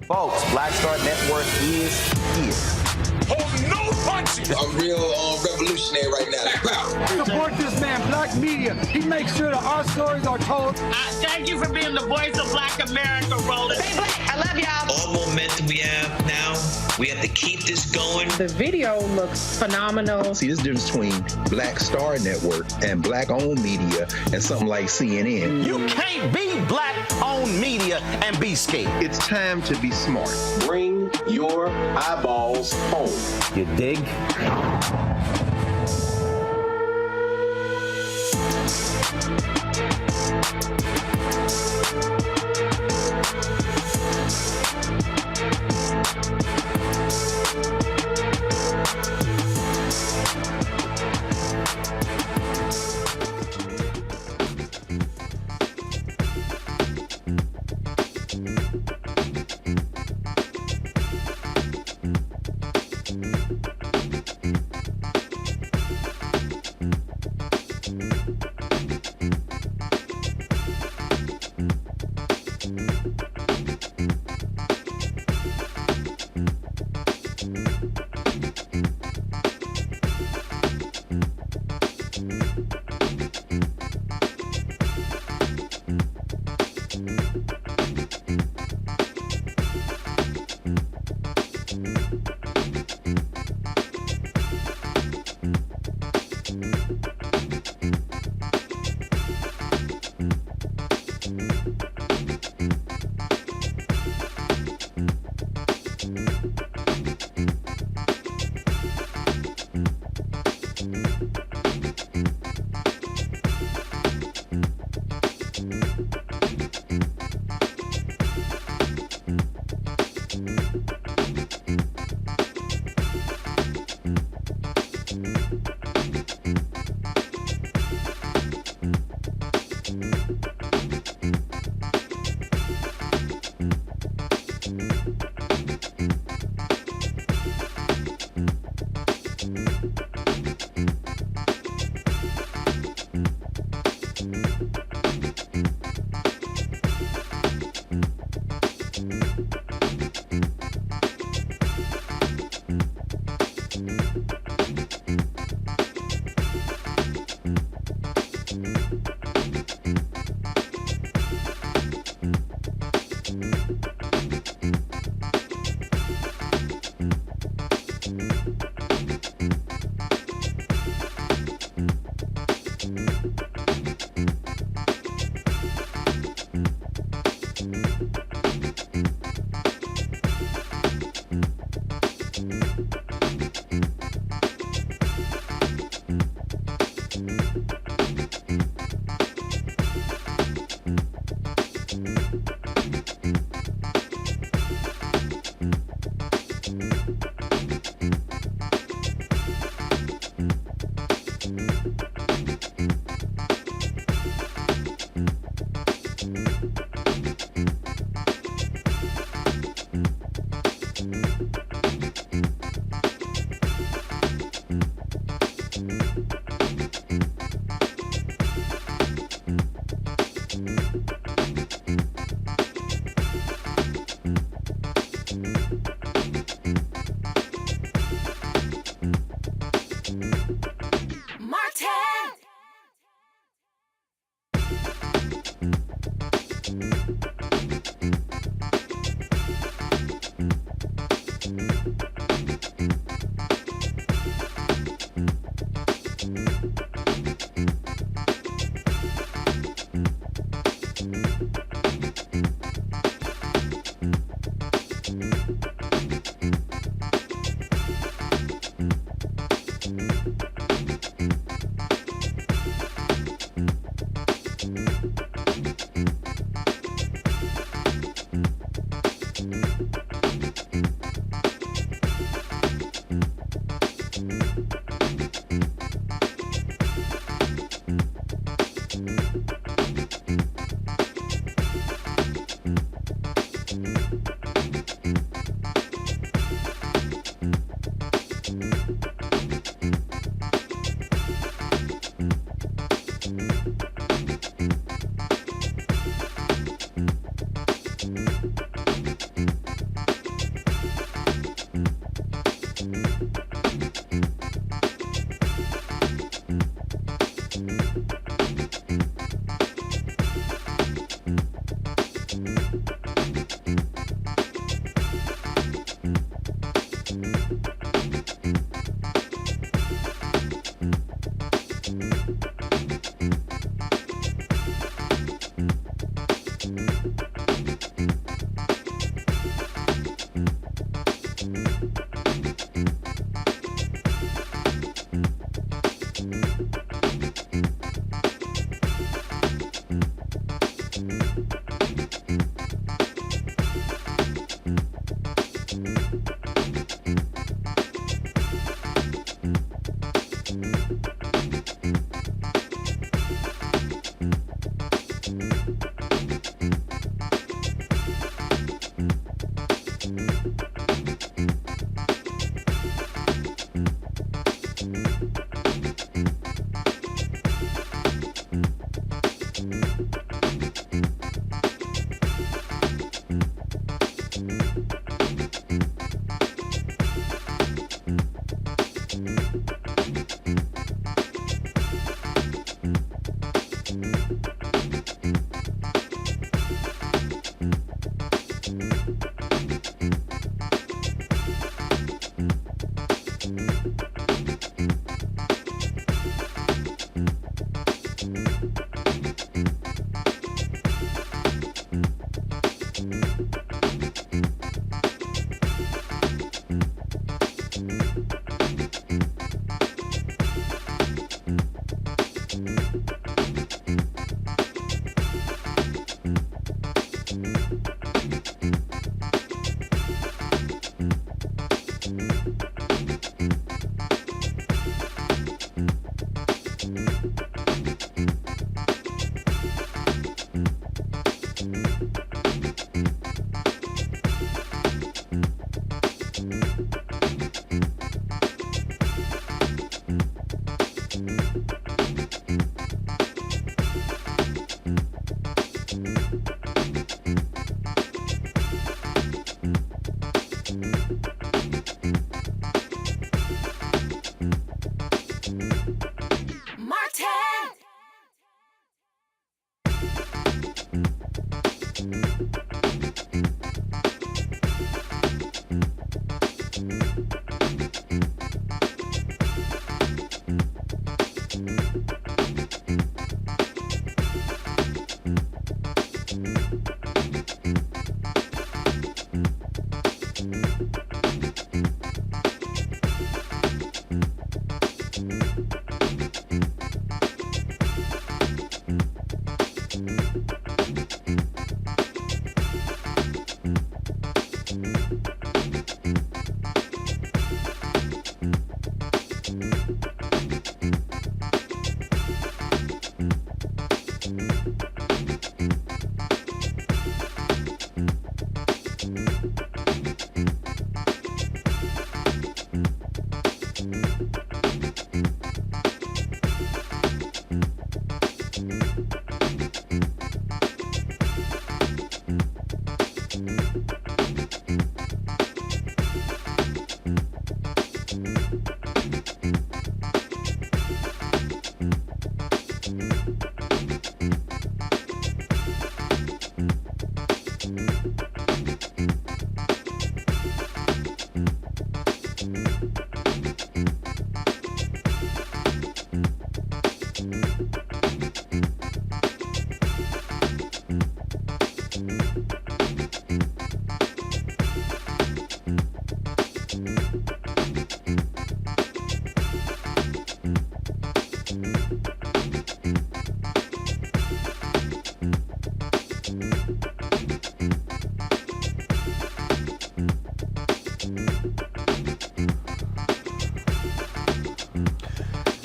Folks, Black Star Network is here. Hold no punches! I'm real revolutionary right now. Support this man, Black Media. He makes sure that our stories are told. Thank you for being the voice of Black America, Roland. Stay black. I love y'all. All momentum we have now, we have to keep this going. The video looks phenomenal. See, this difference between Black Star Network and Black-owned media and something like CNN. You can't be Black-owned media and be scared. It's time to be smart. Bring your eyeballs home. You dig?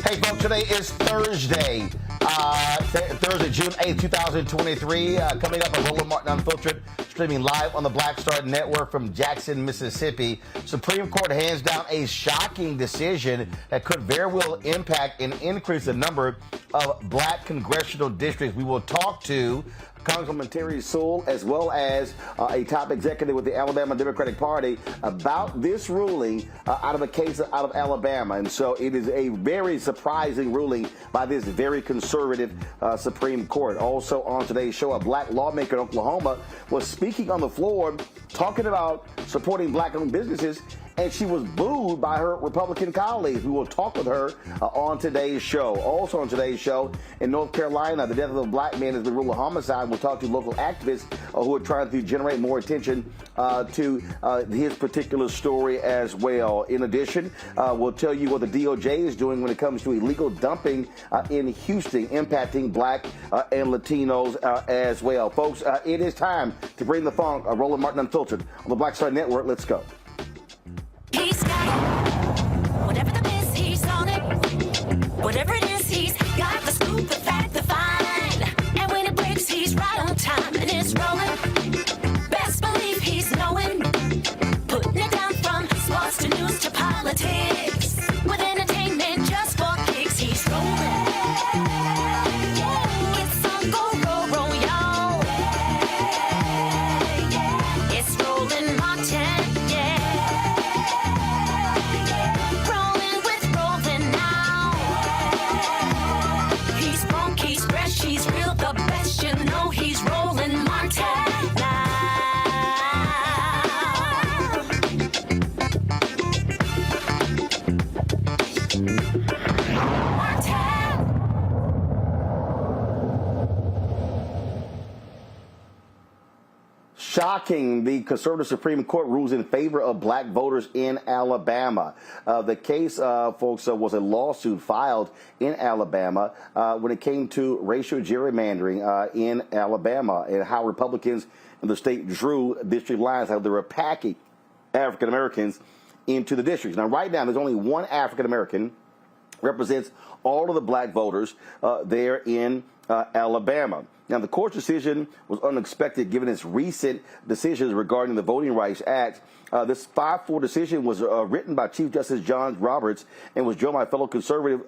Hey, folks, today is Thursday, June 8th, 2023. Coming up on Roland Martin Unfiltered, streaming live on the Black Star Network from Jackson, Mississippi. Supreme Court hands down a shocking decision that could very well impact and increase the number of black congressional districts. We will talk to Congresswoman Terri Sewell, as well as a top executive with the Alabama Democratic Party, about this ruling out of a case out of Alabama. And so it is a very surprising ruling by this very conservative Supreme Court. Also on today's show, a black lawmaker in Oklahoma was speaking on the floor, talking about supporting black-owned businesses, and she was booed by her Republican colleagues. We will talk with her on today's show. Also on today's show, in North Carolina, the death of a black man has been ruled a homicide. We'll talk to local activists who are trying to generate more attention to his particular story as well. In addition, we'll tell you what the DOJ is doing when it comes to illegal dumping in Houston, impacting black and Latinos as well. Folks, it is time to bring the funk. Roland Martin Unfiltered on the Black Star Network. Let's go. He's got it. Whatever the miss, he's on it. Whatever it is, he's got the scoop, the fact, the find. And when it breaks, he's right on time and it's rolling. Best believe he's knowing. Putting it down from sports to news to politics. With entertainment just for kicks, he's rolling. It's on go, roll, y'all. It's Roland Martin. He's real, the best, you know he's Roland Montana. Shocking, the conservative Supreme Court rules in favor of black voters in Alabama. The case, folks, was a lawsuit filed in Alabama when it came to racial gerrymandering in Alabama and how Republicans in the state drew district lines, how they were packing African Americans into the districts. Now, right now, there's only one African American represents all of the black voters there in Alabama. Now, the court's decision was unexpected given its recent decisions regarding the Voting Rights Act. This 5-4 decision was written by Chief Justice John Roberts and was joined by fellow conservative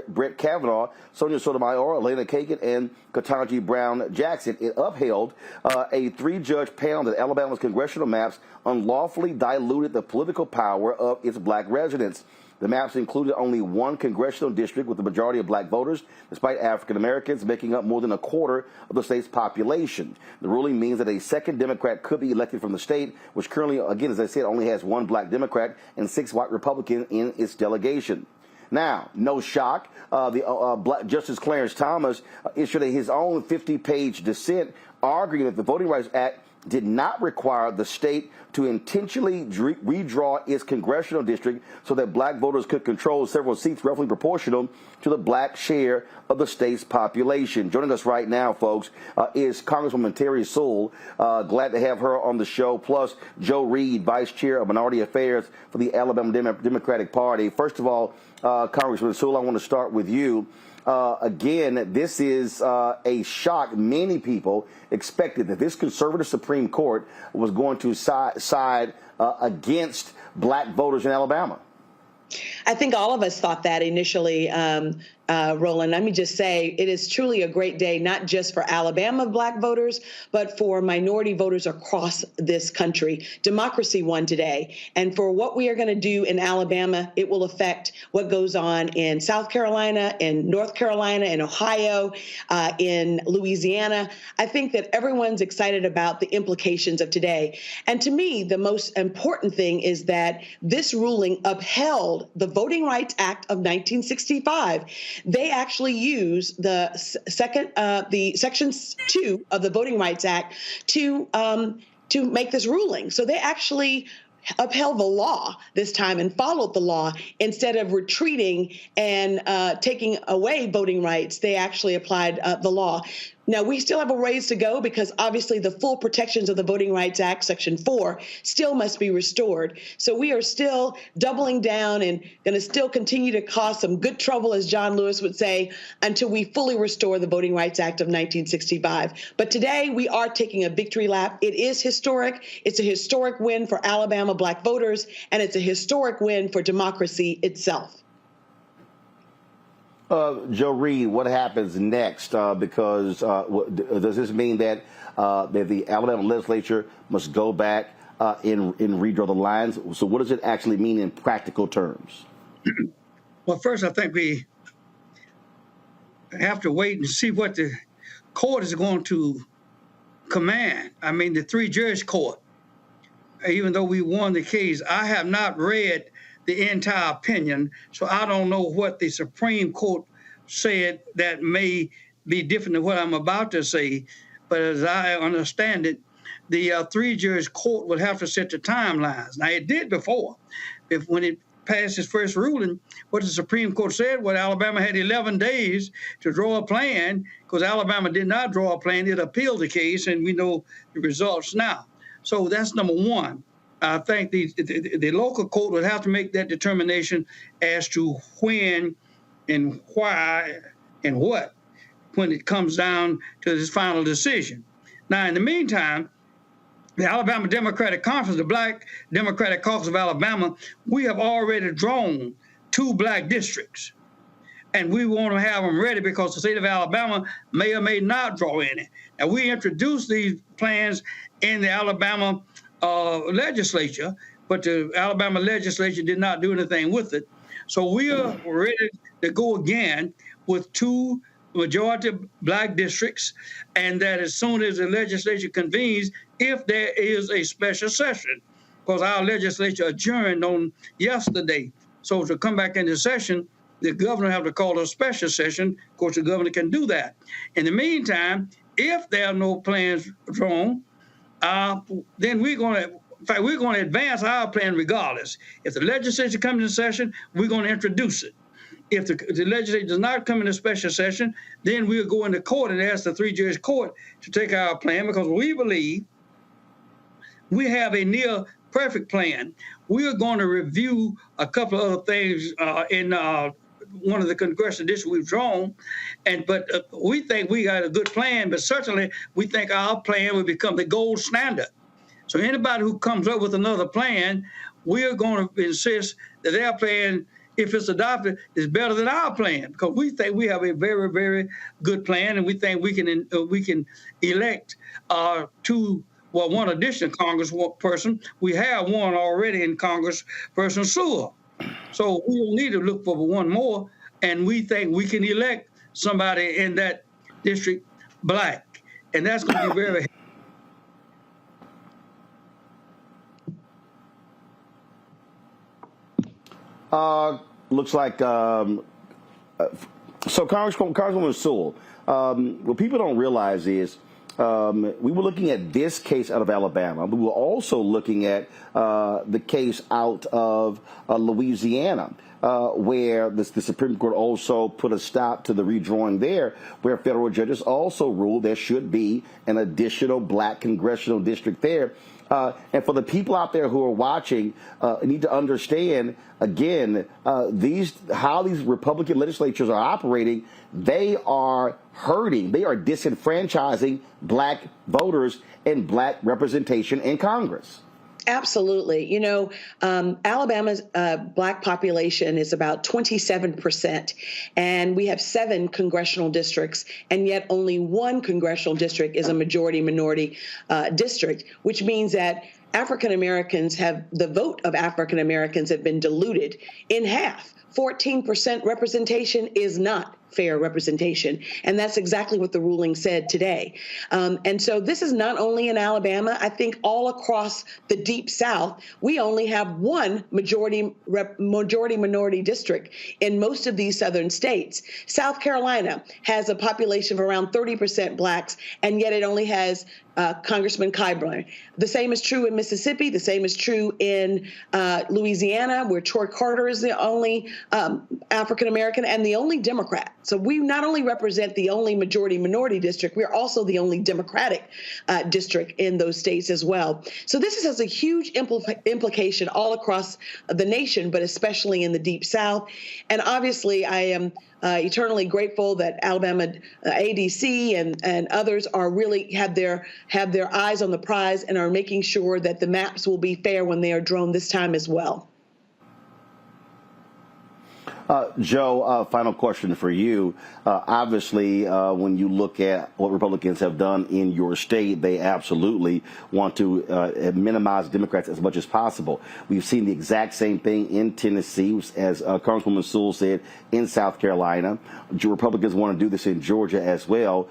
Brett Kavanaugh, Sonia Sotomayor, Elena Kagan, and Ketanji Brown Jackson. It upheld a 3-judge panel that Alabama's congressional maps unlawfully diluted the political power of its black residents. The maps included only one congressional district with the majority of black voters, despite African Americans making up more than a quarter of the state's population. The ruling means that a second Democrat could be elected from the state, which currently, again, as I said, only has one black Democrat and 6 white Republicans in its delegation. Now, no shock, Black Justice Clarence Thomas issued his own 50-page dissent arguing that the Voting Rights Act did not require the state to intentionally redraw its congressional district so that black voters could control several seats roughly proportional to the black share of the state's population. Joining us right now, folks, is Congresswoman Terri Sewell. Glad to have her on the show, plus Joe Reed, Vice Chair of Minority Affairs for the Alabama Democratic Party. First of all, Congresswoman Sewell, I want to start with you. Again, this is a shock. Many people expected that this conservative Supreme Court was going to side against black voters in Alabama. I think all of us thought that initially, Roland. Let me just say it is truly a great day, not just for Alabama black voters, but for minority voters across this country. Democracy won today. And for what we are going to do in Alabama, it will affect what goes on in South Carolina, in North Carolina, in Ohio, in Louisiana. I think that everyone's excited about the implications of today. And to me, the most important thing is that this ruling upheld the Voting Rights Act of 1965. They actually use the Section 2 of the Voting Rights Act to make this ruling. So they actually upheld the law this time and followed the law instead of retreating and taking away voting rights. They actually applied the law. Now, we still have a ways to go because obviously the full protections of the Voting Rights Act, Section 4, still must be restored. So we are still doubling down and going to still continue to cause some good trouble, as John Lewis would say, until we fully restore the Voting Rights Act of 1965. But today we are taking a victory lap. It is historic. It's a historic win for Alabama Black voters, and it's a historic win for democracy itself. Joe Reed, what happens next? Because does this mean that the Alabama legislature must go back and redraw the lines? So what does it actually mean in practical terms? Well, first, I think we have to wait and see what the court is going to command. I mean, the 3-judge court, even though we won the case, I have not read the entire opinion, so I don't know what the Supreme Court said that may be different than what I'm about to say. But as I understand it, the 3-judge court would have to set the timelines. Now, it did before. When it passed its first ruling, what the Supreme Court said was Alabama had 11 days to draw a plan. Because Alabama did not draw a plan, it appealed the case, and we know the results now. So that's number one. I think the local court would have to make that determination as to when and why and what when it comes down to this final decision. Now, in the meantime, the Alabama Democratic Conference, the Black Democratic Caucus of Alabama, we have already drawn 2 black districts. And we want to have them ready because the state of Alabama may or may not draw any. Now, we introduced these plans in the Alabama legislature, but the Alabama legislature did not do anything with it. So we are ready to go again with 2 majority black districts, and that as soon as the legislature convenes, if there is a special session, because our legislature adjourned on yesterday. So to come back into session, the governor have to call a special session. Of course, the governor can do that. In the meantime, if there are no plans drawn, then we're going to advance our plan regardless. If the legislature comes into session, we're going to introduce it. If the legislature does not come into special session, then we'll go into court and ask the 3-judge court to take our plan, because we believe we have a near perfect plan. We are going to review a couple of other things in one of the congressional districts we've drawn, but we think we got a good plan, but certainly we think our plan will become the gold standard. So anybody who comes up with another plan, we are going to insist that their plan, if it's adopted, is better than our plan, because we think we have a very, very good plan, and we think we can elect one additional congressperson. We have one already in Congressperson Sewell. So we don't need to look for one more, and we think we can elect somebody in that district black, and that's going to be very. Looks like so, Congresswoman Sewell. What people don't realize is we were looking at this case out of Alabama. We were also looking at the case out of Louisiana, where the Supreme Court also put a stop to the redrawing there, where federal judges also ruled there should be an additional black congressional district there. And for the people out there who are watching, need to understand, again, how these Republican legislatures are operating. They are hurting. They are disenfranchising black voters and black representation in Congress. Absolutely. You know, Alabama's black population is about 27%, and we have 7 congressional districts, and yet only 1 congressional district is a majority-minority district, which means that the vote of African Americans have been diluted in half. 14% representation is not fair representation. And that's exactly what the ruling said today. And so this is not only in Alabama. I think all across the Deep South, we only have 1 majority-minority district in most of these southern states. South Carolina has a population of around 30% blacks, and yet it only has Congressman Clyburn. The same is true in Mississippi. The same is true in Louisiana, where Troy Carter is the only African-American and the only Democrat. So we not only represent the only majority-minority district, we're also the only Democratic district in those states as well. So this has a huge implication all across the nation, but especially in the Deep South. And obviously, I am eternally grateful that Alabama ADC and others are really have their eyes on the prize and are making sure that the maps will be fair when they are drawn this time as well. Joe, final question for you. Obviously, when you look at what Republicans have done in your state, they absolutely want to minimize Democrats as much as possible. We've seen the exact same thing in Tennessee, as Congresswoman Sewell said, in South Carolina. Republicans want to do this in Georgia as well.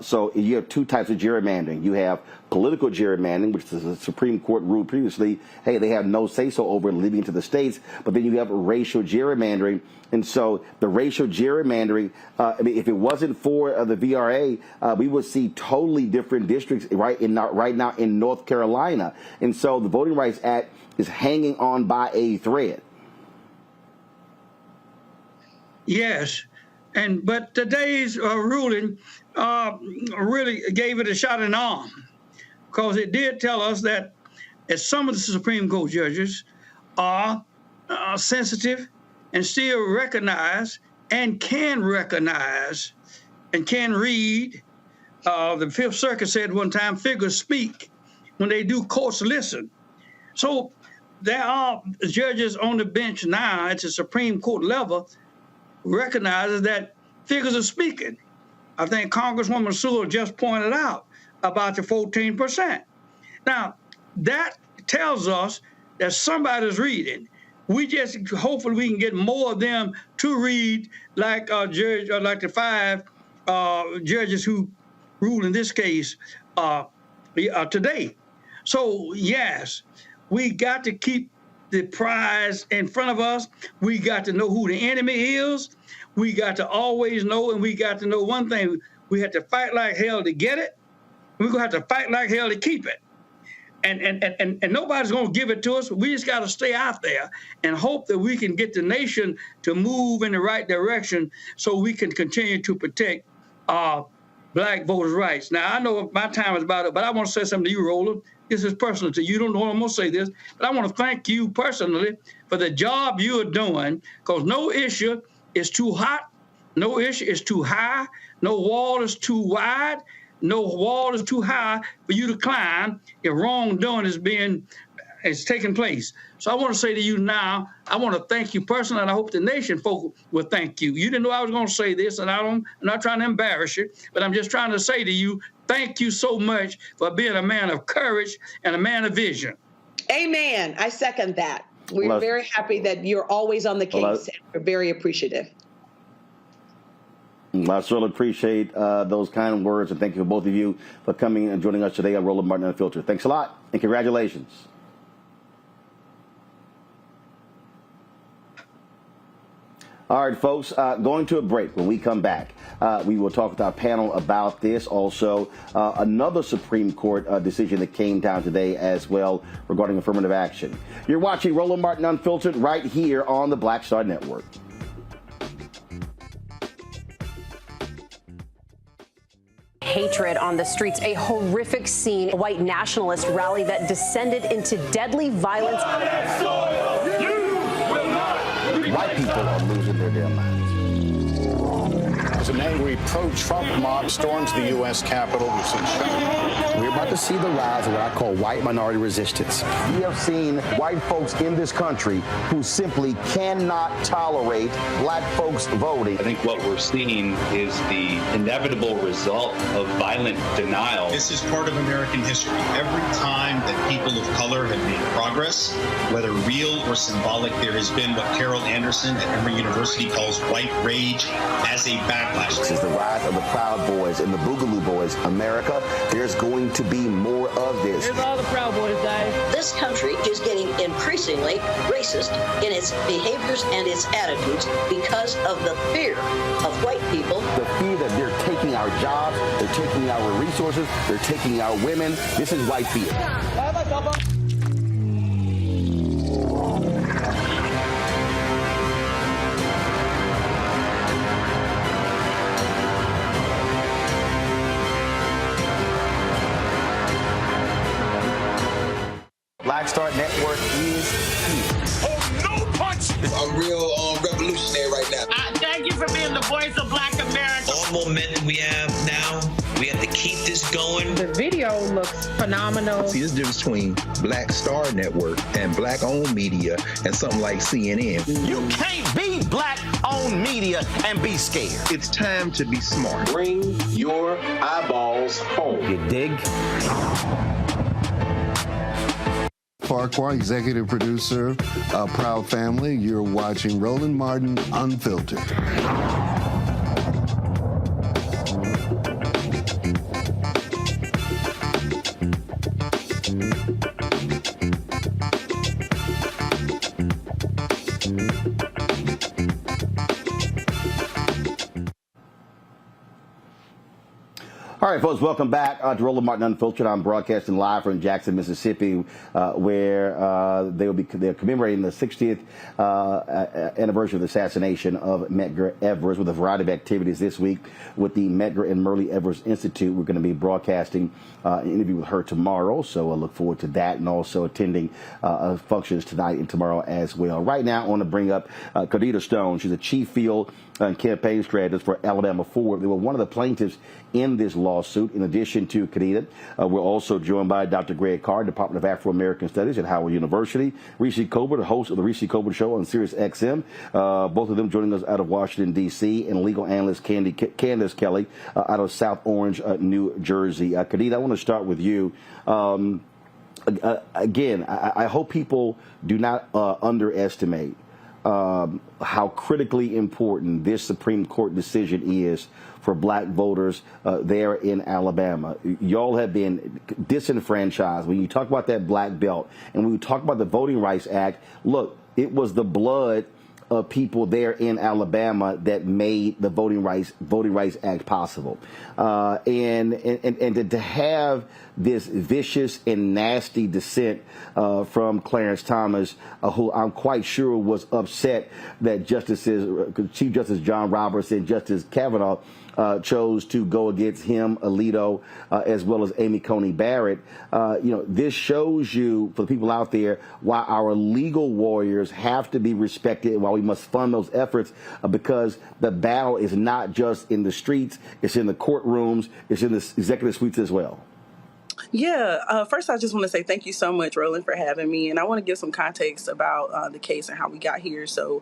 So you have two types of gerrymandering. You have political gerrymandering, which the Supreme Court ruled previously, hey, they have no say-so over leaving it to the states. But then you have racial gerrymandering. And so the racial gerrymandering, I mean, if it wasn't for the VRA, we would see totally different districts right now in North Carolina. And so the Voting Rights Act is hanging on by a thread. Yes. But today's ruling really gave it a shot in the arm, because it did tell us that as some of the Supreme Court judges are sensitive and still recognize and can recognize and can read. The Fifth Circuit said one time, figures speak. When they do, courts listen. So there are judges on the bench now at the Supreme Court level recognizes that figures are speaking. I think Congresswoman Sewell just pointed out about the 14%. Now, that tells us that somebody's reading. We just hopefully we can get more of them to read, like like the 5 judges who ruled in this case today. So yes, we got to keep the prize in front of us. We got to know who the enemy is. We got to always know, and we got to know one thing: we have to fight like hell to get it. We're gonna have to fight like hell to keep it. And nobody's going to give it to us. We just got to stay out there and hope that we can get the nation to move in the right direction so we can continue to protect Black voters' rights. Now, I know my time is about it, but I want to say something to you, Roland. This is personal to you. You don't know I'm going to say this, but I want to thank you personally for the job you are doing, because no issue is too hot, no issue is too high, no wall is too wide, no wall is too high for you to climb if wrongdoing is taking place. So I want to say to you now, I want to thank you personally, and I hope the nation folk will thank you. You didn't know I was going to say this, and I'm not trying to embarrass you, but I'm just trying to say to you, thank you so much for being a man of courage and a man of vision. Amen. I second that. We're very happy that you're always on the case. We're very appreciative. I certainly appreciate those kind words, and thank you for both of you for coming and joining us today on Roland Martin Unfiltered. Thanks a lot, and congratulations. All right, folks, going to a break. When we come back, we will talk with our panel about this. Also, another Supreme Court decision that came down today as well regarding affirmative action. You're watching Roland Martin Unfiltered right here on the Black Star Network. Hatred on the streets, a horrific scene, a white nationalist rally that descended into deadly violence. White people are losing their damn minds. As an angry pro-Trump mob storms the U.S. Capitol, we've seen We're about to see the rise of what I call white minority resistance. We have seen white folks in this country who simply cannot tolerate Black folks voting. I think what we're seeing is the inevitable result of violent denial. This is part of American history. Every time that people of color have made progress, whether real or symbolic, there has been what Carol Anderson at Emory University calls white rage as a backlash. This is the rise of the Proud Boys and the Boogaloo Boys. America, there's going to be more of this. Here's all the Proud Boys, Dave. This country is getting increasingly racist in its behaviors and its attitudes because of the fear of white people. The fear that they're taking our jobs, they're taking our resources, they're taking our women. This is white fear. for being the voice of Black America. All momentum we have now, we have to keep this going. The video looks phenomenal. See, there's a difference between Black Star Network and Black-owned media and something like CNN. You can't be Black-owned media and be scared. It's time to be smart. Bring your eyeballs home. You dig? Farquhar, executive producer of Proud Family. You're watching Roland Martin Unfiltered. All right, folks, welcome back to Roland Martin Unfiltered. I'm broadcasting live from Jackson, Mississippi, where they're commemorating the 60th anniversary of the assassination of Medgar Evers with a variety of activities this week with the Medgar and Merle Evers Institute. We're going to be broadcasting an interview with her tomorrow, so I look forward to that, and also attending functions tonight and tomorrow as well. Right now, I want to bring up Kadita Stone. She's a chief field and campaign strategist for Alabama Forward. They were one of the plaintiffs in this lawsuit. In addition to Kadita, we're also joined by Dr. Greg Carr, Department of Afro-American Studies at Howard University, Reese Colbert, the host of the Reese Colbert Show on Sirius XM, both of them joining us out of Washington, D.C., and legal analyst Candace Kelly out of South Orange, New Jersey. Kadita, I want to start with you. Again, I hope people do not underestimate how critically important this Supreme Court decision is for Black voters there in Alabama. Y'all have been disenfranchised. When you talk about that black belt and when you talk about the Voting Rights Act, look, it was the blood of people there in Alabama that made the Voting Rights Act possible. And to have this vicious and nasty dissent from Clarence Thomas, who I'm quite sure was upset that Chief Justice John Roberts and Justice Kavanaugh chose to go against him, Alito, as well as Amy Coney Barrett. This shows you, for the people out there, why our legal warriors have to be respected and why we must fund those efforts, because the battle is not just in the streets, it's in the courtrooms, it's in the executive suites as well. Yeah, first I just want to say thank you so much, Roland, for having me. And I want to give some context about the case and how we got here. So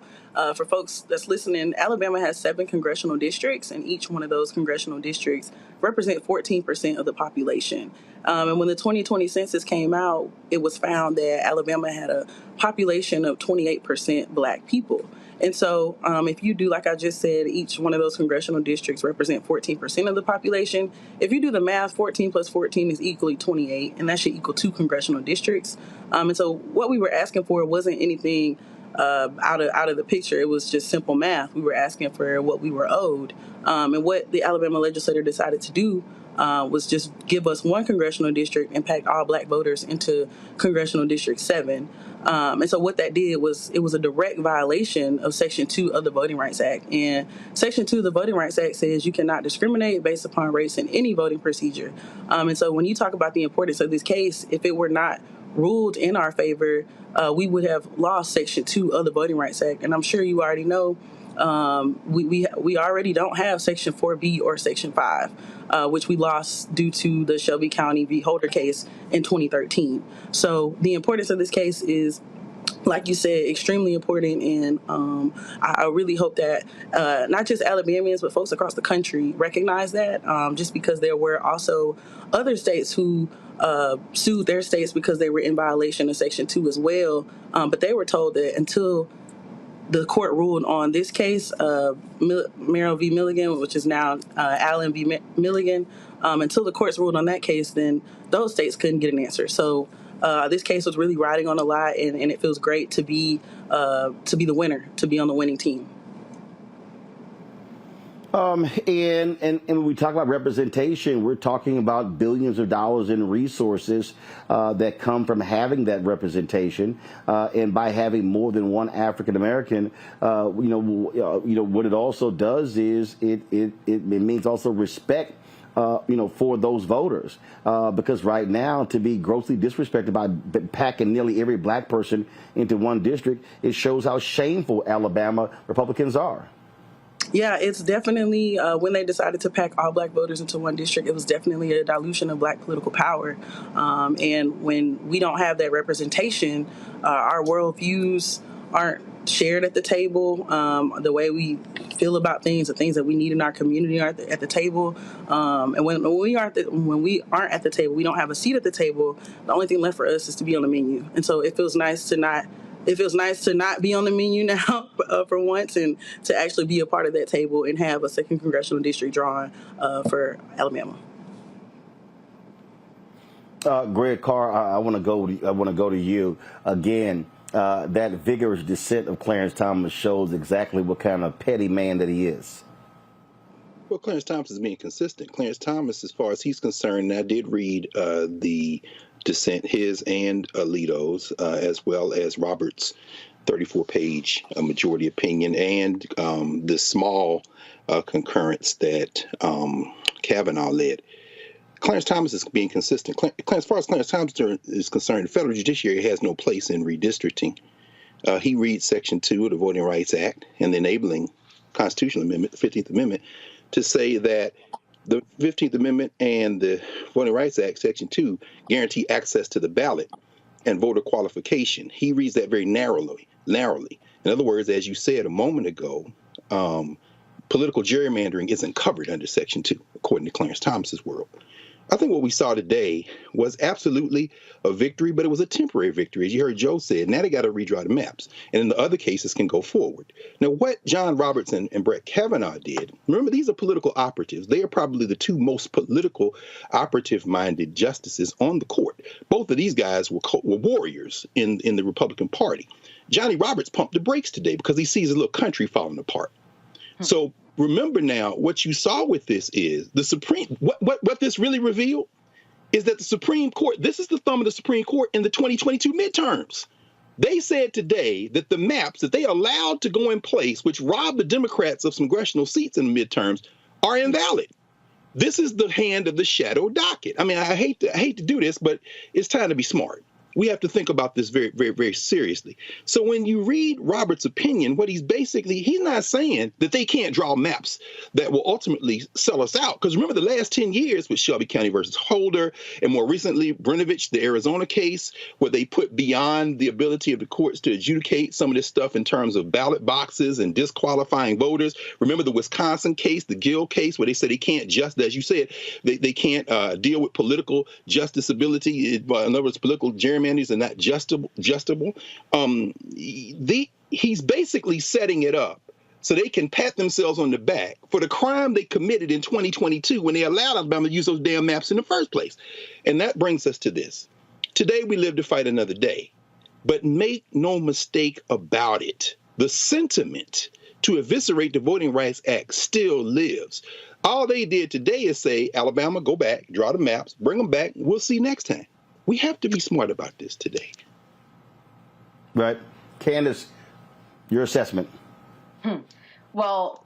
for folks that's listening, Alabama has 7 congressional districts, and each one of those congressional districts represent 14% of the population. And when the 2020 census came out, it was found that Alabama had a population of 28% Black people. And so if you do, like I just said, each one of those congressional districts represent 14% of the population. If you do the math, 14 plus 14 is equally 28, and that should equal 2 congressional districts. And so what we were asking for wasn't anything out of the picture. It was just simple math. We were asking for what we were owed. And what the Alabama legislature decided to do was just give us 1 congressional district and pack all Black voters into Congressional District 7. And so what that did was it was a direct violation of Section 2 of the Voting Rights Act. And Section 2 of the Voting Rights Act says you cannot discriminate based upon race in any voting procedure. And so when you talk about the importance of this case, if it were not ruled in our favor, we would have lost Section 2 of the Voting Rights Act. And I'm sure you already know we already don't have Section 4B or Section 5, which we lost due to the Shelby County v. Holder case in 2013. So the importance of this case is, like you said, extremely important. And I really hope that not just Alabamians, but folks across the country recognize that, just because there were also other states who sued their states because they were in violation of Section 2 as well. But they were told that until the court ruled on this case, Merrill v. Milligan, which is now Allen v. Milligan, until the courts ruled on that case, then those states couldn't get an answer. So this case was really riding on a lot, and it feels great to be the winner, to be on the winning team. And when we talk about representation, we're talking about billions of dollars in resources that come from having that representation, and by having more than one African American, what it also does is it means also respect. For those voters, because right now to be grossly disrespected by packing nearly every Black person into one district, it shows how shameful Alabama Republicans are. Yeah, it's definitely, when they decided to pack all black voters into one district, it was definitely a dilution of black political power. And when we don't have that representation, our worldviews aren't shared at the table. The way we feel about things, the things that we need in our community aren't at the table. And when we aren't at the table, we don't have a seat at the table. The only thing left for us is to be on the menu. And so it feels nice to not be on the menu now for once, and to actually be a part of that table and have a second congressional district drawn for Alabama. Greg Carr, I want to go to you again. That vigorous dissent of Clarence Thomas shows exactly what kind of petty man that he is. Well, Clarence Thomas is being consistent. Clarence Thomas, as far as he's concerned, and I did read the dissent, his and Alito's, as well as Roberts' 34-page majority opinion, and the small concurrence that Kavanaugh led. Clarence Thomas is being consistent. As far as Clarence Thomas is concerned, the federal judiciary has no place in redistricting. He reads Section 2 of the Voting Rights Act and the enabling constitutional amendment, the 15th Amendment, to say that the 15th Amendment and the Voting Rights Act, Section 2, guarantee access to the ballot and voter qualification. He reads that very narrowly. In other words, as you said a moment ago, political gerrymandering isn't covered under Section 2, according to Clarence Thomas's world. I think what we saw today was absolutely a victory, but it was a temporary victory. As you heard Joe said, now they got to redraw the maps. And then the other cases can go forward. Now, what John Roberts and Brett Kavanaugh did, remember, these are political operatives. They are probably the two most political operative-minded justices on the court. Both of these guys were warriors in the Republican Party. Johnny Roberts pumped the brakes today because he sees a little country falling apart. So remember now, what you saw with this is the Supreme, what this really revealed is that the Supreme Court, this is the thumb of the Supreme Court in the 2022 midterms. They said today that the maps that they allowed to go in place, which robbed the Democrats of some congressional seats in the midterms, are invalid. This is the hand of the shadow docket. I mean, I hate to do this, but it's time to be smart. We have to think about this very, very, very seriously. So when you read Roberts' opinion, what he's not saying that they can't draw maps that will ultimately sell us out. Because remember the last 10 years with Shelby County versus Holder, and more recently, Brnovich, the Arizona case, where they put beyond the ability of the courts to adjudicate some of this stuff in terms of ballot boxes and disqualifying voters. Remember the Wisconsin case, the Gill case, where they said they can't as you said, they can't deal with political justiciability. In other words, political gerrymandering are not justable. He's basically setting it up so they can pat themselves on the back for the crime they committed in 2022 when they allowed Alabama to use those damn maps in the first place. And that brings us to this. Today we live to fight another day. But make no mistake about it. The sentiment to eviscerate the Voting Rights Act still lives. All they did today is say, Alabama, go back, draw the maps, bring them back. We'll see next time. We have to be smart about this today. Right. Candace, your assessment. Well,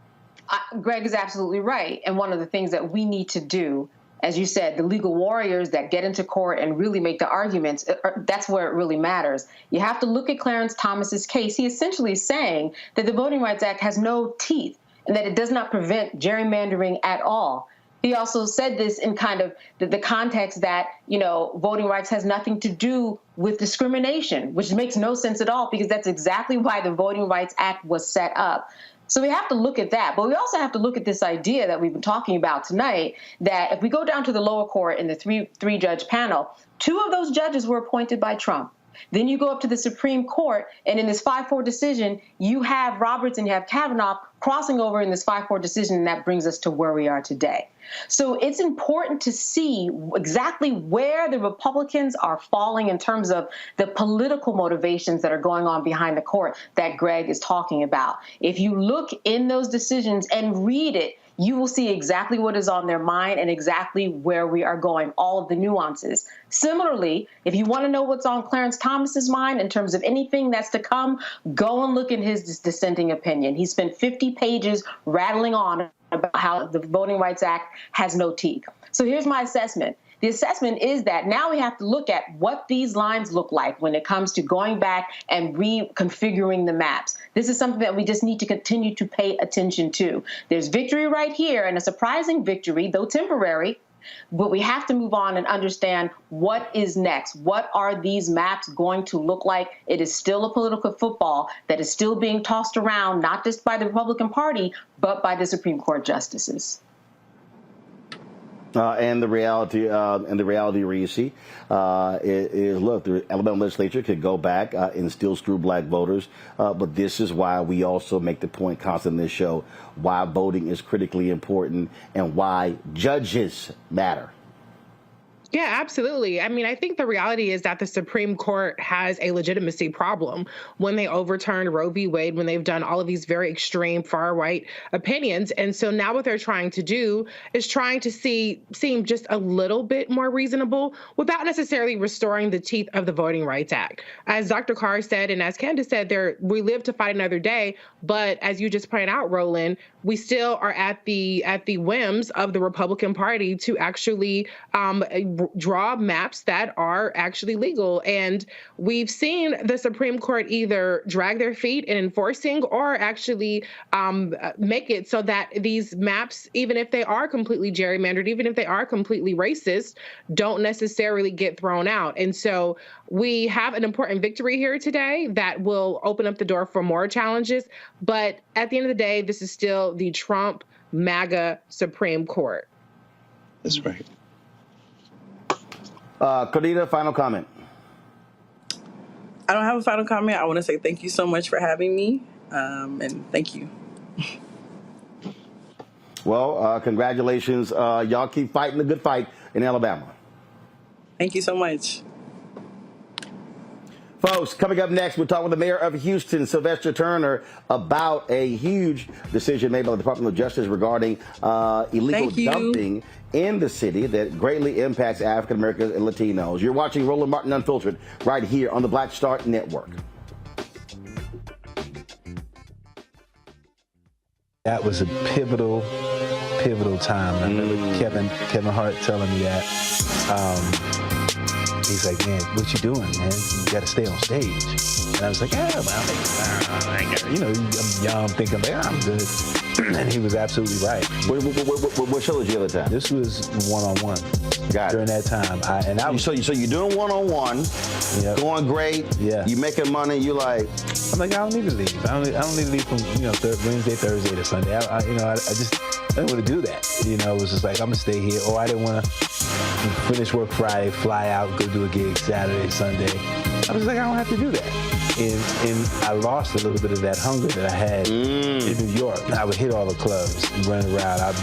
Greg is absolutely right. And one of the things that we need to do, as you said, the legal warriors that get into court and really make the arguments, that's where it really matters. You have to look at Clarence Thomas's case. He essentially is saying that the Voting Rights Act has no teeth and that it does not prevent gerrymandering at all. He also said this in kind of the context that, voting rights has nothing to do with discrimination, which makes no sense at all, because that's exactly why the Voting Rights Act was set up. So we have to look at that. But we also have to look at this idea that we've been talking about tonight, that if we go down to the lower court in the three-judge panel, 2 of those judges were appointed by Trump. Then you go up to the Supreme Court, and in this 5-4 decision, you have Roberts and you have Kavanaugh crossing over in this 5-4 decision, and that brings us to where we are today. So it's important to see exactly where the Republicans are falling in terms of the political motivations that are going on behind the court that Greg is talking about. If you look in those decisions and read it, you will see exactly what is on their mind and exactly where we are going, all of the nuances. Similarly, if you want to know what's on Clarence Thomas's mind in terms of anything that's to come, go and look in his dissenting opinion. He spent 50 pages rattling on about how the Voting Rights Act has no teeth. So here's my assessment. the assessment is that now we have to look at what these lines look like when it comes to going back and reconfiguring the maps. This is something that we just need to continue to pay attention to. There's victory right here, and a surprising victory, though temporary, but we have to move on and understand what is next. What are these maps going to look like? It is still a political football that is still being tossed around, not just by the Republican Party, but by the Supreme Court justices. And the reality, Reese, is look, the Alabama legislature could go back and still screw black voters. But this is why we also make the point constantly in this show, why voting is critically important and why judges matter. Yeah, absolutely. I mean, I think the reality is that the Supreme Court has a legitimacy problem when they overturned Roe v. Wade, when they've done all of these very extreme far-right opinions. And so now what they're trying to do is trying to seem just a little bit more reasonable without necessarily restoring the teeth of the Voting Rights Act. As Dr. Carr said, and as Candace said, we live to fight another day. But as you just pointed out, Roland, we still are at the whims of the Republican Party to actually draw maps that are actually legal. And we've seen the Supreme Court either drag their feet in enforcing or actually make it so that these maps, even if they are completely gerrymandered, even if they are completely racist, don't necessarily get thrown out. And so we have an important victory here today that will open up the door for more challenges. But at the end of the day, this is still the Trump MAGA Supreme Court. That's right. Cordita, final comment. I don't have a final comment. I want to say thank you so much for having me, and thank you. Well, congratulations. Y'all keep fighting the good fight in Alabama. Thank you so much. Folks, coming up next, we'll talk with the mayor of Houston, Sylvester Turner, about a huge decision made by the Department of Justice regarding illegal dumping in the city that greatly impacts African Americans and Latinos. You're watching Roland Martin Unfiltered right here on the Black Star Network. That was a pivotal time. I remember Kevin Hart telling me that. He's like, man, what you doing, man? You got to stay on stage. And I was like, I'm young, thinking, I'm good. And he was absolutely right. What show did you have at the time? This was one-on-one. Got it. During that time. So you're doing one-on-one, going great. Yeah. You making money. You like. I'm like, I don't need to leave. I don't need to leave from Wednesday, Thursday to Sunday. I didn't want to do that. It was just like, I'm gonna stay here. Or I didn't want to finish work Friday, fly out, go do a gig Saturday, Sunday. I was like, I don't have to do that. And I lost a little bit of that hunger that I had in New York. I would hit all the clubs, run around.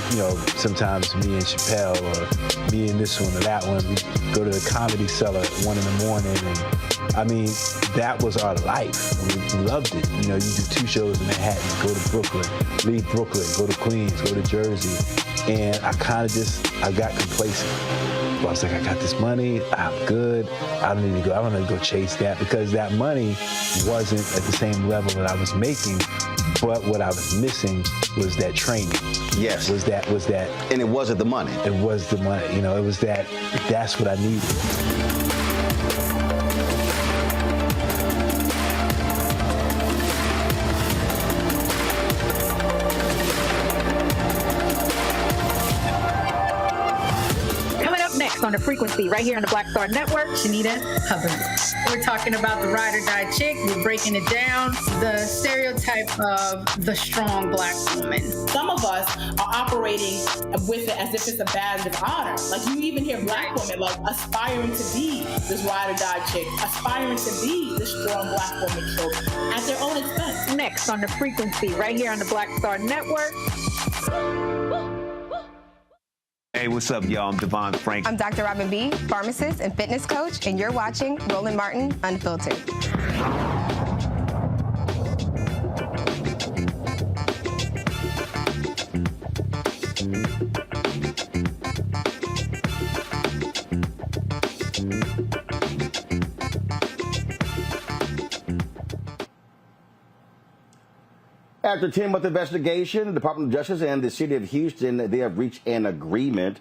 Sometimes me and Chappelle or me and this one or that one, we'd go to the Comedy Cellar at 1 a.m. And I mean, that was our life. We loved it. You do 2 shows in Manhattan, go to Brooklyn, leave Brooklyn, go to Queens, go to Jersey. And I got complacent. I was like, I got this money, I'm good. I don't need to go chase that, because that money wasn't at the same level that I was making. But what I was missing was that training. Yes. Was that. And it wasn't the money. It was the money. It was that's what I needed. On the frequency right here on the Black Star Network. Shanita Hubbard. We're talking about the ride or die chick. We're breaking it down. The stereotype of the strong Black woman. Some of us are operating with it as if it's a badge of honor. Like, you even hear Black women like aspiring to be this ride or die chick, aspiring to be this strong Black woman trope at their own expense. Next on the frequency right here on the Black Star Network. Hey, what's up, y'all? I'm Devon Frank. I'm Dr. Robin B., pharmacist and fitness coach, and you're watching Roland Martin Unfiltered. After a 10-month investigation, the Department of Justice and the City of Houston, they have reached an agreement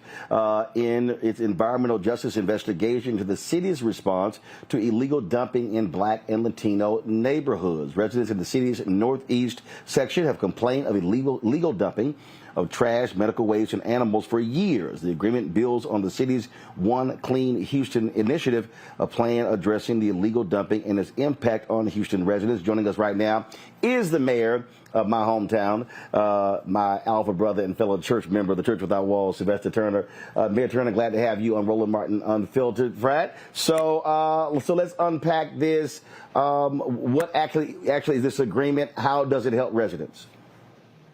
in its environmental justice investigation to the city's response to illegal dumping in Black and Latino neighborhoods. Residents in the city's northeast section have complained of illegal dumping of trash, medical waste, and animals for years. The agreement builds on the city's One Clean Houston initiative, a plan addressing the illegal dumping and its impact on Houston residents. Joining us right now is the mayor of my hometown, my alpha brother and fellow church member of the Church Without Walls, Sylvester Turner. Mayor Turner, glad to have you on Roland Martin Unfiltered, Frat. So let's unpack this. What actually is this agreement? How does it help residents?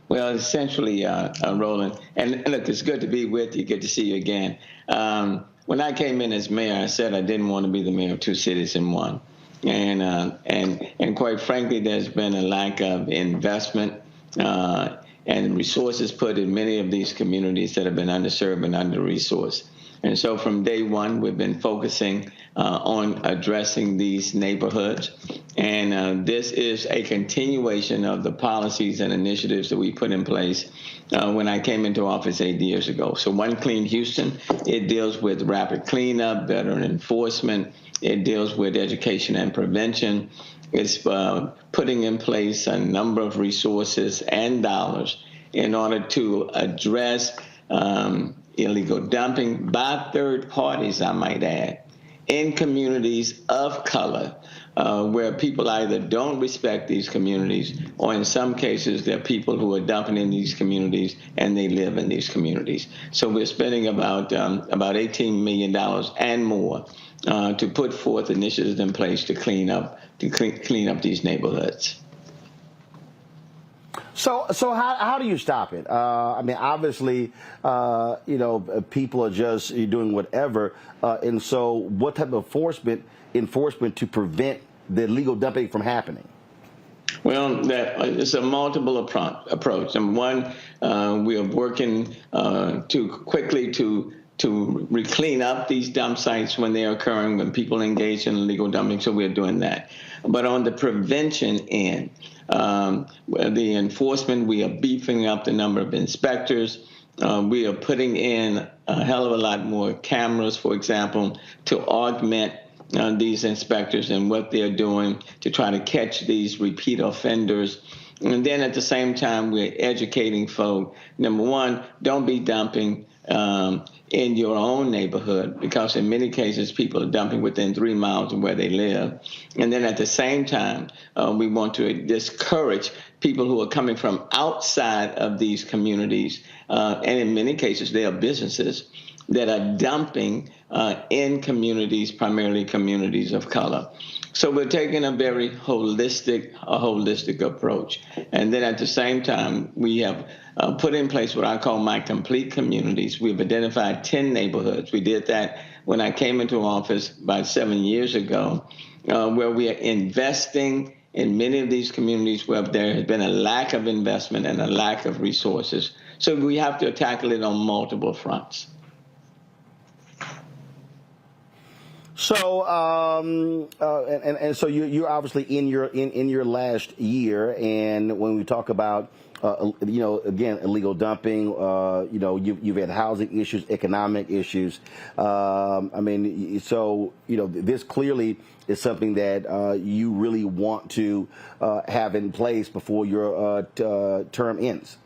Well, essentially, Roland, and look, it's good to be with you. Good to see you again. When I came in as mayor, I said I didn't want to be the mayor of two cities in one. And quite frankly, there's been a lack of investment and resources put in many of these communities that have been underserved and under-resourced. And so from day one, we've been focusing on addressing these neighborhoods. And this is a continuation of the policies and initiatives that we put in place when I came into office 8 years ago. So One Clean Houston, it deals with rapid cleanup, better enforcement. It deals with education and prevention. It's putting in place a number of resources and dollars in order to address illegal dumping by third parties, I might add, in communities of color, where people either don't respect these communities, or in some cases, there are people who are dumping in these communities and they live in these communities. So we're spending about $18 million and more to put forth initiatives in place to clean up these neighborhoods. So how do you stop it? I mean, obviously, people are just doing whatever. And so what type of enforcement to prevent the illegal dumping from happening? Well, it's a multiple approach. Number one, we are working to clean up these dump sites when they are occurring, when people engage in illegal dumping. So we're doing that. But on the prevention end, the enforcement, we are beefing up the number of inspectors. We are putting in a hell of a lot more cameras, for example, to augment these inspectors and what they're doing to try to catch these repeat offenders. And then at the same time, we're educating folk. Number one, don't be dumping in your own neighborhood, because in many cases people are dumping within 3 miles of where they live. And then at the same time, we want to discourage people who are coming from outside of these communities. And in many cases, they are businesses that are dumping in communities, primarily communities of color. So we're taking a very holistic approach. And then at the same time, we have put in place what I call my complete communities. We've identified 10 neighborhoods. We did that when I came into office about 7 years ago, where we are investing in many of these communities where there has been a lack of investment and a lack of resources. So we have to tackle it on multiple fronts. So, and so you're obviously in your last year, and when we talk about again, illegal dumping, you've had housing issues, economic issues. This clearly is something that you really want to have in place before your term ends.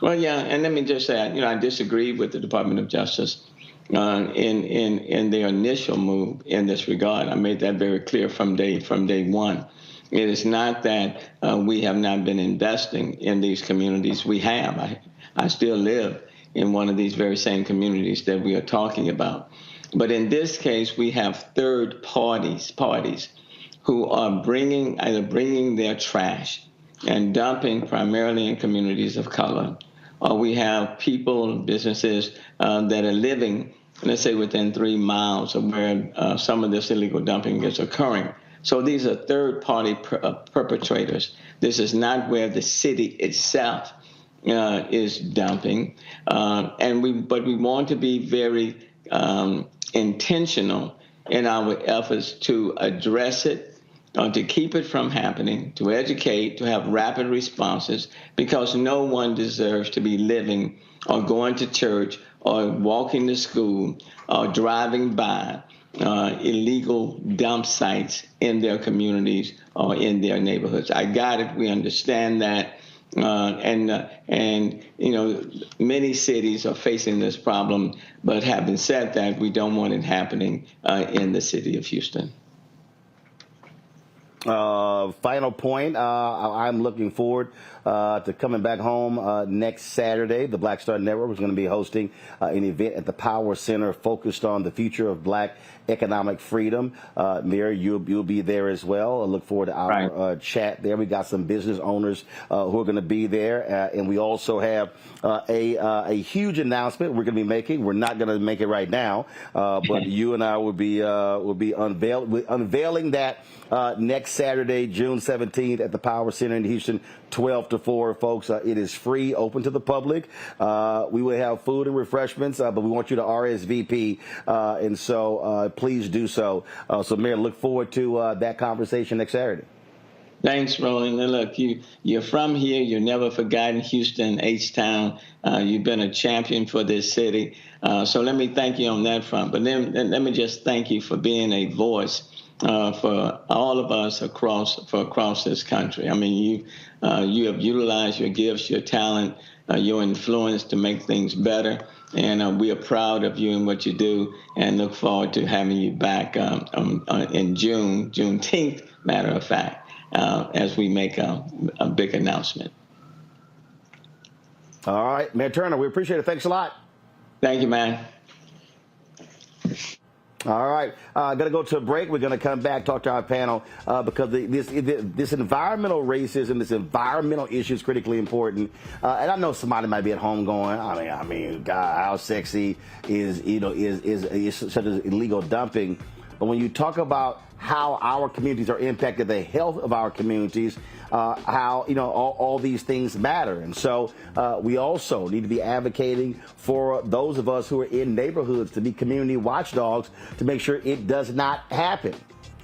Well, yeah, and let me just say, I disagree with the Department of Justice in their initial move in this regard. I made that very clear from day one. It is not that we have not been investing in these communities. We have. I still live in one of these very same communities that we are talking about. But in this case, we have third parties who are either bringing their trash and dumping primarily in communities of color, or we have people, businesses that are living, let's say, within 3 miles of where some of this illegal dumping is occurring. So these are third-party perpetrators. This is not where the city itself is dumping, but we want to be very intentional in our efforts to address it to keep it from happening, to educate, to have rapid responses, because no one deserves to be living or going to church or walking to school or driving by illegal dump sites in their communities or in their neighborhoods. I got it. We understand that. And you know, many cities are facing this problem, but having said that, we don't want it happening in the city of Houston. Final point, I'm looking forward to coming back home next Saturday. The Black Star Network is going to be hosting an event at the Power Center focused on the future of black economic freedom. Mayor, you'll be there as well. I look forward to our chat there. We got some business owners who are going to be there, and we also have a huge announcement we're going to be making. We're not going to make it right now, but you and I will be unveiling that next Saturday, June 17th at the Power Center in Houston, 12 to 4, folks. It is free, open to the public. We will have food and refreshments, but we want you to RSVP, and so please do so. So, Mayor, look forward to that conversation next Saturday. Thanks, Roland. And look, you're from here. You're never forgotten Houston, H-Town. You've been a champion for this city. So let me thank you on that front. But then let me just thank you for being a voice for all of us across this country. I mean, you have utilized your gifts, your talent, your influence to make things better. And we are proud of you and what you do, and look forward to having you back in Juneteenth, matter of fact, as we make a big announcement. All right, Mayor Turner, we appreciate it. Thanks a lot. Thank you, man. All right, going to go to a break. We're going to come back, talk to our panel, because this environmental racism, this environmental issue is critically important. And I know somebody might be at home going, I mean, God, how sexy is such as illegal dumping. But when you talk about how our communities are impacted, the health of our communities, how, all these things matter. And so we also need to be advocating for those of us who are in neighborhoods to be community watchdogs to make sure it does not happen.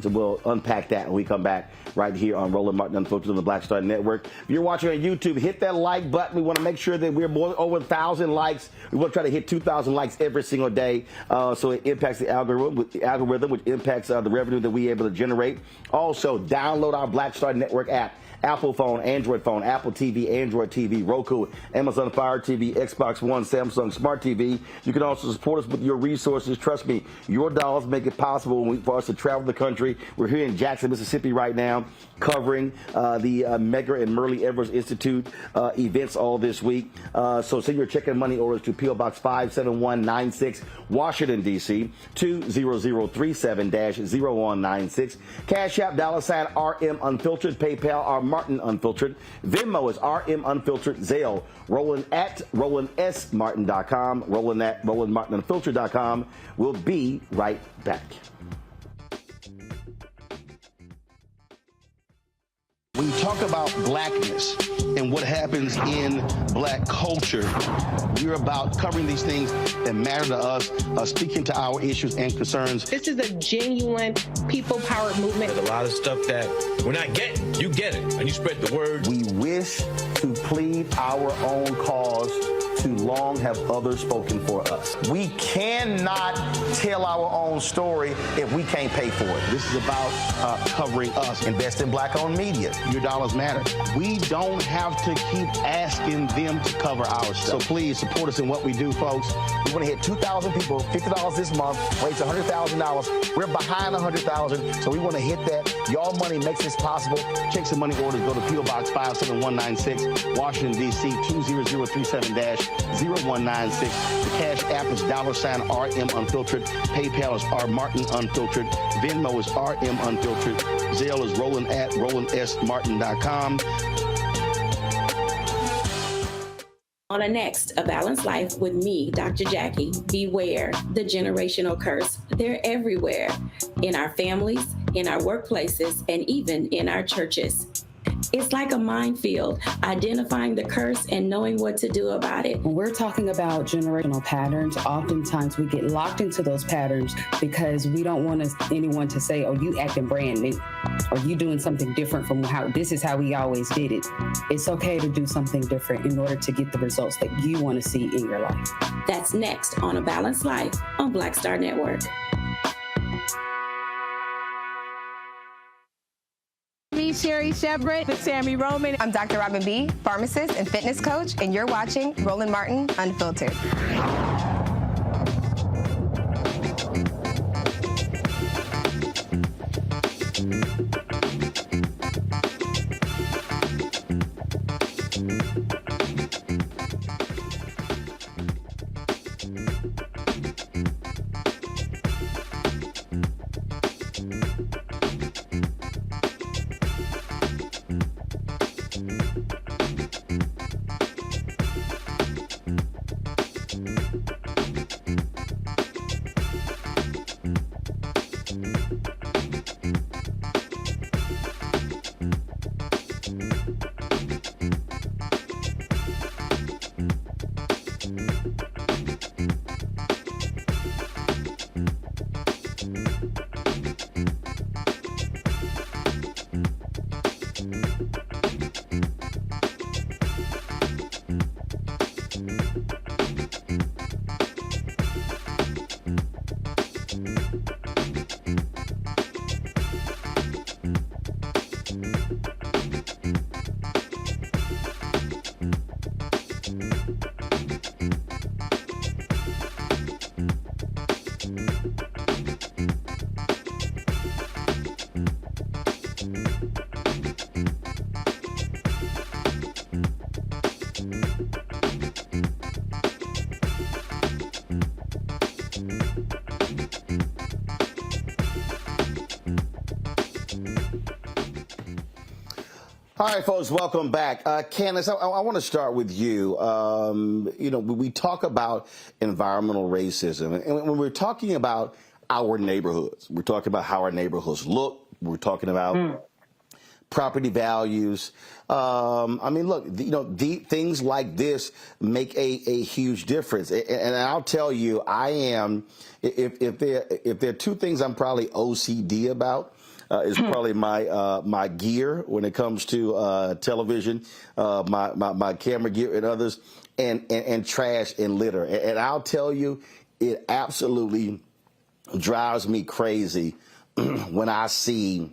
So we'll unpack that when we come back right here on Roland Martin Unfiltered on the Black Star Network. If you're watching on YouTube, hit that like button. We want to make sure that we're over 1,000 likes. We want to try to hit 2,000 likes every single day, so it impacts the algorithm, which impacts the revenue that we're able to generate. Also, download our Black Star Network app. Apple phone, Android phone, Apple TV, Android TV, Roku, Amazon Fire TV, Xbox One, Samsung Smart TV. You can also support us with your resources. Trust me, your dollars make it possible for us to travel the country. We're here in Jackson, Mississippi right now, covering the Medgar and Murray Evers Institute events all this week. So send your check and money orders to P.O. Box 57196, Washington, D.C., 20037-0196. Cash App, $RM Unfiltered, PayPal, Martin Unfiltered. Venmo is RM Unfiltered. Zelle, Roland at RolandSMartin.com. Roland at RolandMartinUnfiltered.com. We'll be right back. When you talk about blackness and what happens in black culture, we're about covering these things that matter to us, speaking to our issues and concerns. This is a genuine people-powered movement. There's a lot of stuff that we're not getting. You get it, and you spread the word. We wish to plead our own cause. Too long have others spoken for us. We cannot tell our own story if we can't pay for it. This is about covering us. Invest in black-owned media. Your dollars matter. We don't have to keep asking them to cover our stuff. So please support us in what we do, folks. We want to hit 2,000 people, $50 this month, raise $100,000. We're behind 100,000, so we want to hit that. Y'all money makes this possible. Check some money orders. Go to P.O. Box 57196, Washington, D.C., 20037-0196. The Cash App is $RM Unfiltered. PayPal is R Martin Unfiltered. Venmo is RM Unfiltered. Zelle is Roland at RolandSMartin.com. On the next, A Balanced Life with me, Dr. Jackie, beware the generational curse. They're everywhere, in our families, in our workplaces, and even in our churches. It's like a minefield, identifying the curse and knowing what to do about it. When we're talking about generational patterns, oftentimes we get locked into those patterns because we don't want anyone to say, oh, you acting brand new, or you doing something different from how this is how we always did it. It's okay to do something different in order to get the results that you want to see in your life. That's next on A Balanced Life on Black Star Network. Me, Sherry Shepard, with Sammy Roman. I'm Dr. Robin B., pharmacist and fitness coach, and you're watching Roland Martin Unfiltered. All right, folks, welcome back. Candace, I want to start with you. You know, we talk about environmental racism, and when we're talking about our neighborhoods, we're talking about how our neighborhoods look. We're talking about property values. I mean, look, you know, things like this make a huge difference. And I'll tell you, I am, if there are two things I'm probably OCD about, is probably my gear when it comes to television, my camera gear and others, and trash and litter. And I'll tell you, it absolutely drives me crazy when I see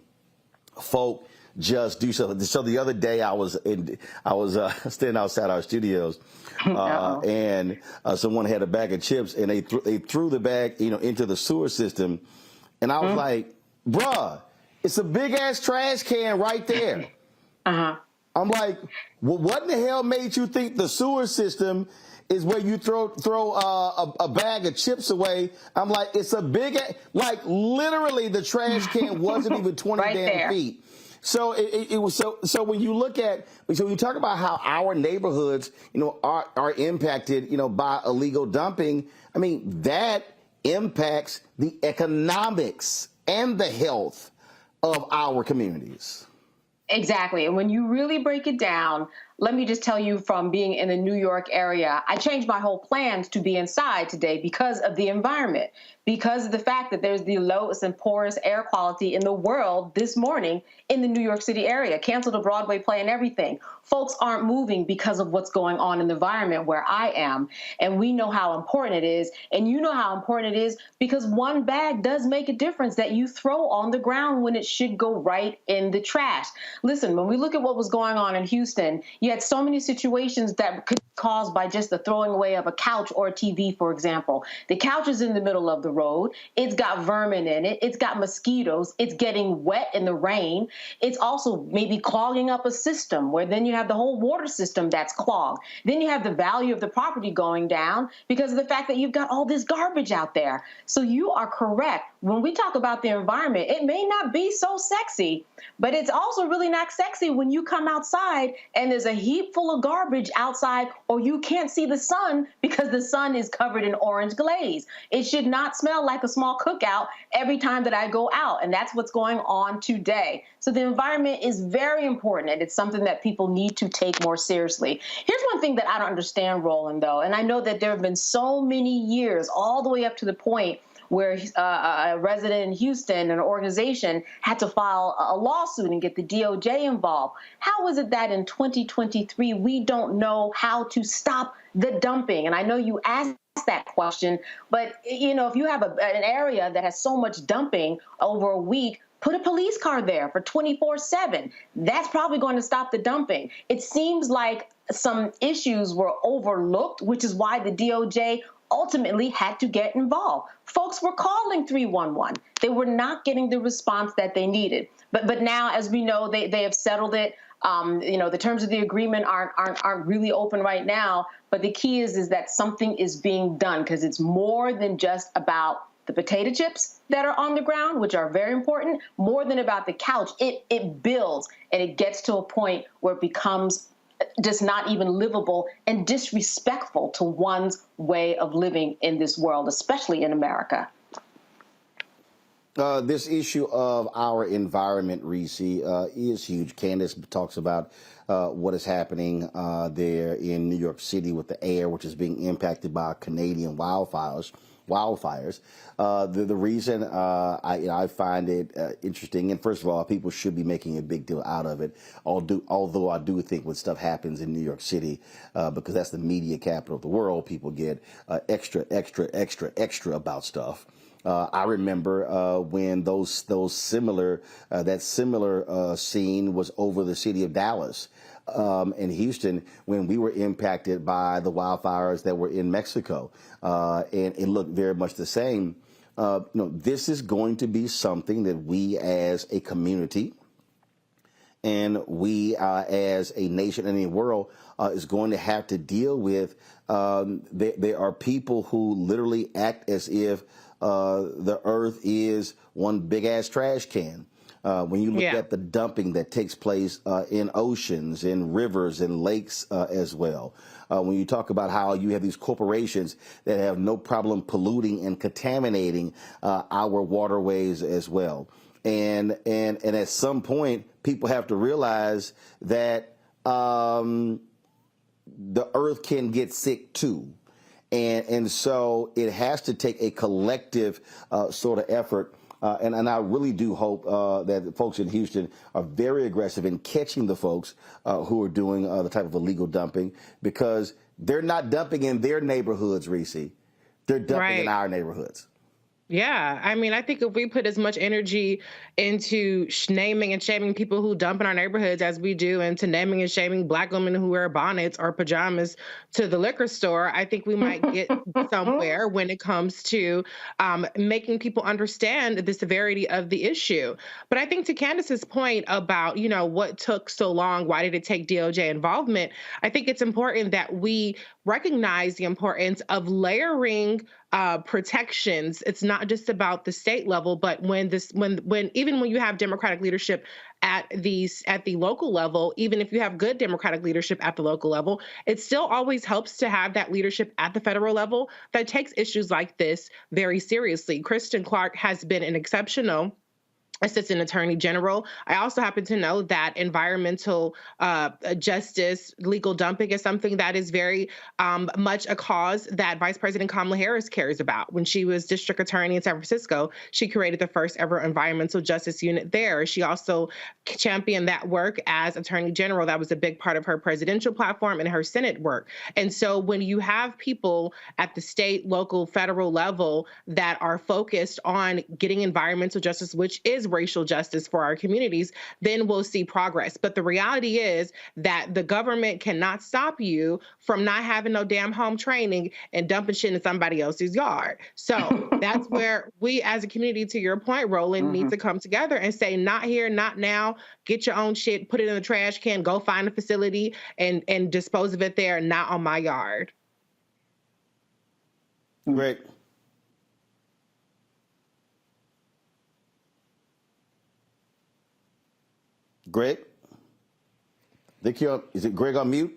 folk just do something. So the other day I was standing outside our studios, and someone had a bag of chips, and they threw the bag, you know, into the sewer system, and I was like, bruh, it's a big ass trash can right there. I'm like, well, what in the hell made you think the sewer system is where you throw a bag of chips away? I'm like, it's a big, like literally the trash can wasn't even 20 right damn there. Feet. So it was so when you look at, so you talk about how our neighborhoods, you know, are impacted, you know, by illegal dumping. I mean, that impacts the economics and the health of our communities. Exactly. And when you really break it down, let me just tell you, from being in the New York area, I changed my whole plans to be inside today because of the environment, because of the fact that there's the lowest and poorest air quality in the world this morning in the New York City area. Canceled a Broadway play and everything. Folks aren't moving because of what's going on in the environment where I am. And we know how important it is. And you know how important it is because one bag does make a difference that you throw on the ground when it should go right in the trash. Listen, when we look at what was going on in Houston, you had so many situations that could be caused by just the throwing away of a couch or a TV, for example. The couch is in the middle of the road. It's got vermin in it. It's got mosquitoes. It's getting wet in the rain. It's also maybe clogging up a system where then you have the whole water system that's clogged. Then you have the value of the property going down because of the fact that you've got all this garbage out there. So you are correct. When we talk about the environment, it may not be so sexy, but it's also really not sexy when you come outside and there's a heap full of garbage outside or you can't see the sun because the sun is covered in orange glaze. It should not smell like a small cookout every time that I go out, and that's what's going on today. So the environment is very important, and it's something that people need to take more seriously. Here's one thing that I don't understand, Roland, though, and I know that there have been so many years, all the way up to the point where a resident in Houston, an organization, had to file a lawsuit and get the DOJ involved. How is it that in 2023 we don't know how to stop the dumping? And I know you asked that question, but you know, if you have an area that has so much dumping over a week, put a police car there for 24/7. That's probably going to stop the dumping. It seems like some issues were overlooked, which is why the DOJ ultimately had to get involved. Folks were calling 311. They were not getting the response that they needed. But now, as we know, they have settled it. You know, the terms of the agreement aren't really open right now. But the key is that something is being done, because it's more than just about the potato chips that are on the ground, which are very important, more than about the couch. It builds, and it gets to a point where it becomes just not even livable and disrespectful to one's way of living in this world, especially in America. This issue of our environment, Reese, is huge. Candace talks about what is happening there in New York City with the air, which is being impacted by Canadian wildfires. The reason I find it interesting, and first of all, people should be making a big deal out of it, although I do think when stuff happens in New York City, because that's the media capital of the world, people get extra about stuff. I remember when that similar scene was over the city of Dallas. In Houston, when we were impacted by the wildfires that were in Mexico, and it looked very much the same. This is going to be something that we as a community and we as a nation and the world is going to have to deal with. There are people who literally act as if the earth is one big ass trash can. When you look at the dumping that takes place in oceans, in rivers, and lakes as well. When you talk about how you have these corporations that have no problem polluting and contaminating our waterways as well. And at some point, people have to realize that the earth can get sick too. And so it has to take a collective sort of effort. And I really do hope that the folks in Houston are very aggressive in catching the folks who are doing the type of illegal dumping, because they're not dumping in their neighborhoods, Reese. They're dumping in our neighborhoods. Yeah, I mean, I think if we put as much energy into naming and shaming people who dump in our neighborhoods as we do into naming and shaming Black women who wear bonnets or pajamas to the liquor store, I think we might get somewhere when it comes to making people understand the severity of the issue. But I think to Candace's point about, what took so long, why did it take DOJ involvement? I think it's important that we recognize the importance of layering protections. It's not just about the state level, but when you have Democratic leadership at the local level, even if you have good Democratic leadership at the local level, it still always helps to have that leadership at the federal level that takes issues like this very seriously. Kristen Clark has been an exceptional Assistant Attorney General. I also happen to know that environmental justice, legal dumping is something that is very much a cause that Vice President Kamala Harris cares about. When she was district attorney in San Francisco, she created the first ever environmental justice unit there. She also championed that work as Attorney General. That was a big part of her presidential platform and her Senate work. And so when you have people at the state, local, federal level that are focused on getting environmental justice, which is racial justice for our communities, then we'll see progress. But the reality is that the government cannot stop you from not having no damn home training and dumping shit in somebody else's yard. So that's where we as a community, to your point, Roland, need to come together and say, not here, not now, get your own shit, put it in the trash can, go find a facility and dispose of it there, not on my yard. Great. Greg? Is it Greg on mute?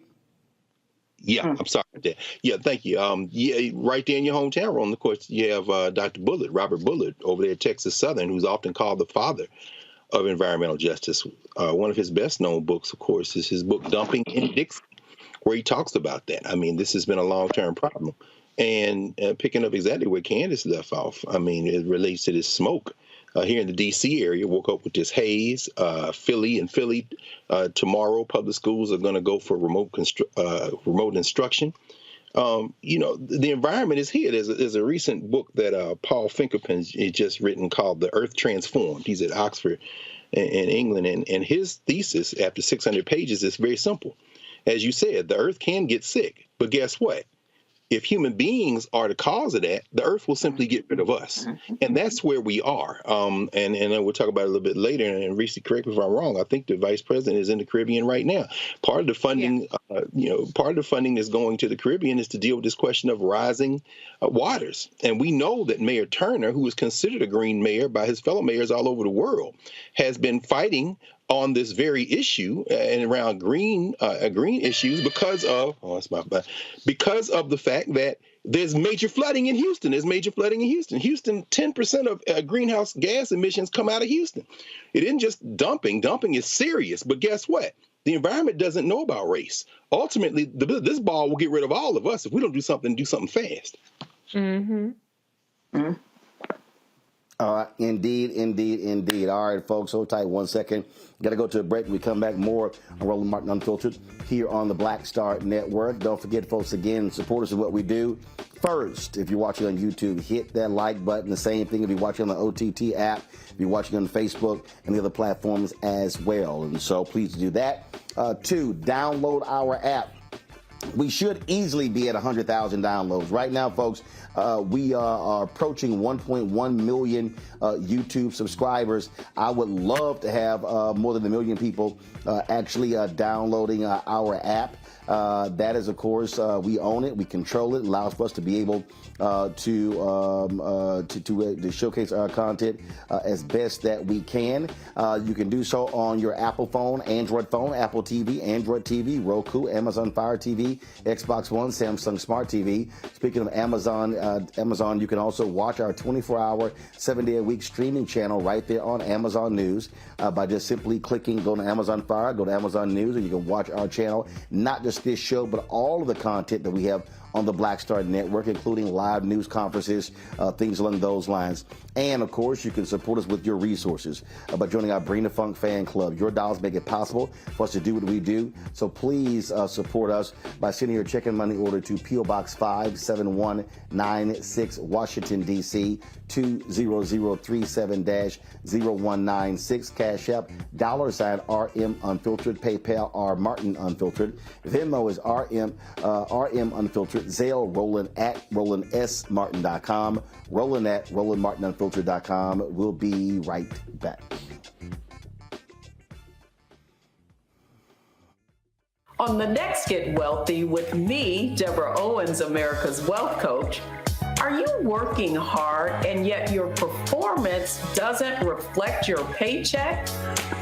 Yeah, I'm sorry about that. Yeah, thank you. Yeah, right there in your hometown, Roland, of course, you have Dr. Bullard, Robert Bullard, over there at Texas Southern, who's often called the father of environmental justice. One of his best-known books, of course, is his book, Dumping Indictment, where he talks about that. I mean, this has been a long-term problem. And picking up exactly where Candace left off, I mean, it relates to this smoke. Here in the D.C. area, woke up with this haze. Philly, tomorrow, public schools are going to go for remote instruction. You know, the environment is here. There's a recent book that Paul Finkelpen's just written called The Earth Transformed. He's at Oxford in England. And his thesis, after 600 pages, is very simple. As you said, the Earth can get sick. But guess what? If human beings are the cause of that, the Earth will simply get rid of us. And that's where we are. And we'll talk about it a little bit later. And Reese, correct me if I'm wrong. I think the vice president is in the Caribbean right now. Part of the funding, part of the funding that's going to the Caribbean is to deal with this question of rising waters. And we know that Mayor Turner, who is considered a green mayor by his fellow mayors all over the world, has been fighting on this very issue and around green issues because of the fact that there's major flooding in Houston. Houston, 10% of greenhouse gas emissions come out of Houston. It isn't just dumping. Dumping is serious. But guess what? The environment doesn't know about race. Ultimately, this ball will get rid of all of us if we don't do something fast. Mm-hmm. Mm-hmm. Indeed. All right, folks, hold tight 1 second. Got to go to a break. We come back more on Roland Martin Unfiltered here on the Black Star Network. Don't forget, folks, again, support us in what we do. First, if you're watching on YouTube, hit that like button. The same thing if you're watching on the OTT app, if you're watching on Facebook and the other platforms as well. And so please do that. 2, download our app. We should easily be at 100,000 downloads. Right now, folks, we are approaching 1.1 million YouTube subscribers. I would love to have more than 1 million people actually downloading our app. That is, of course, we own it, we control it, allows for us to be able to showcase our content as best that we can. You can do so on your Apple phone, Android phone, Apple TV, Android TV, Roku, Amazon Fire TV, Xbox One, Samsung Smart TV. Speaking of Amazon, you can also watch our 24-hour, 7-day-a-week streaming channel right there on Amazon News by just simply clicking, go to Amazon Fire, go to Amazon News, and you can watch our channel, not just this show, but all of the content that we have on the Black Star Network, including live news conferences, things along those lines. And, of course, you can support us with your resources by joining our Bring the Funk fan club. Your dollars make it possible for us to do what we do. So please support us by sending your check and money order to P.O. Box 57196, Washington, D.C., 20037-0196. Cash App, $RM Unfiltered. PayPal, R Martin Unfiltered. Venmo is RM Unfiltered. Zelle, Roland at RolandSMartin.com. Roland at RolandMartinUnfiltered.com. We'll be right back. On the next Get Wealthy with me, Deborah Owens, America's Wealth Coach, are you working hard and yet your performance doesn't reflect your paycheck?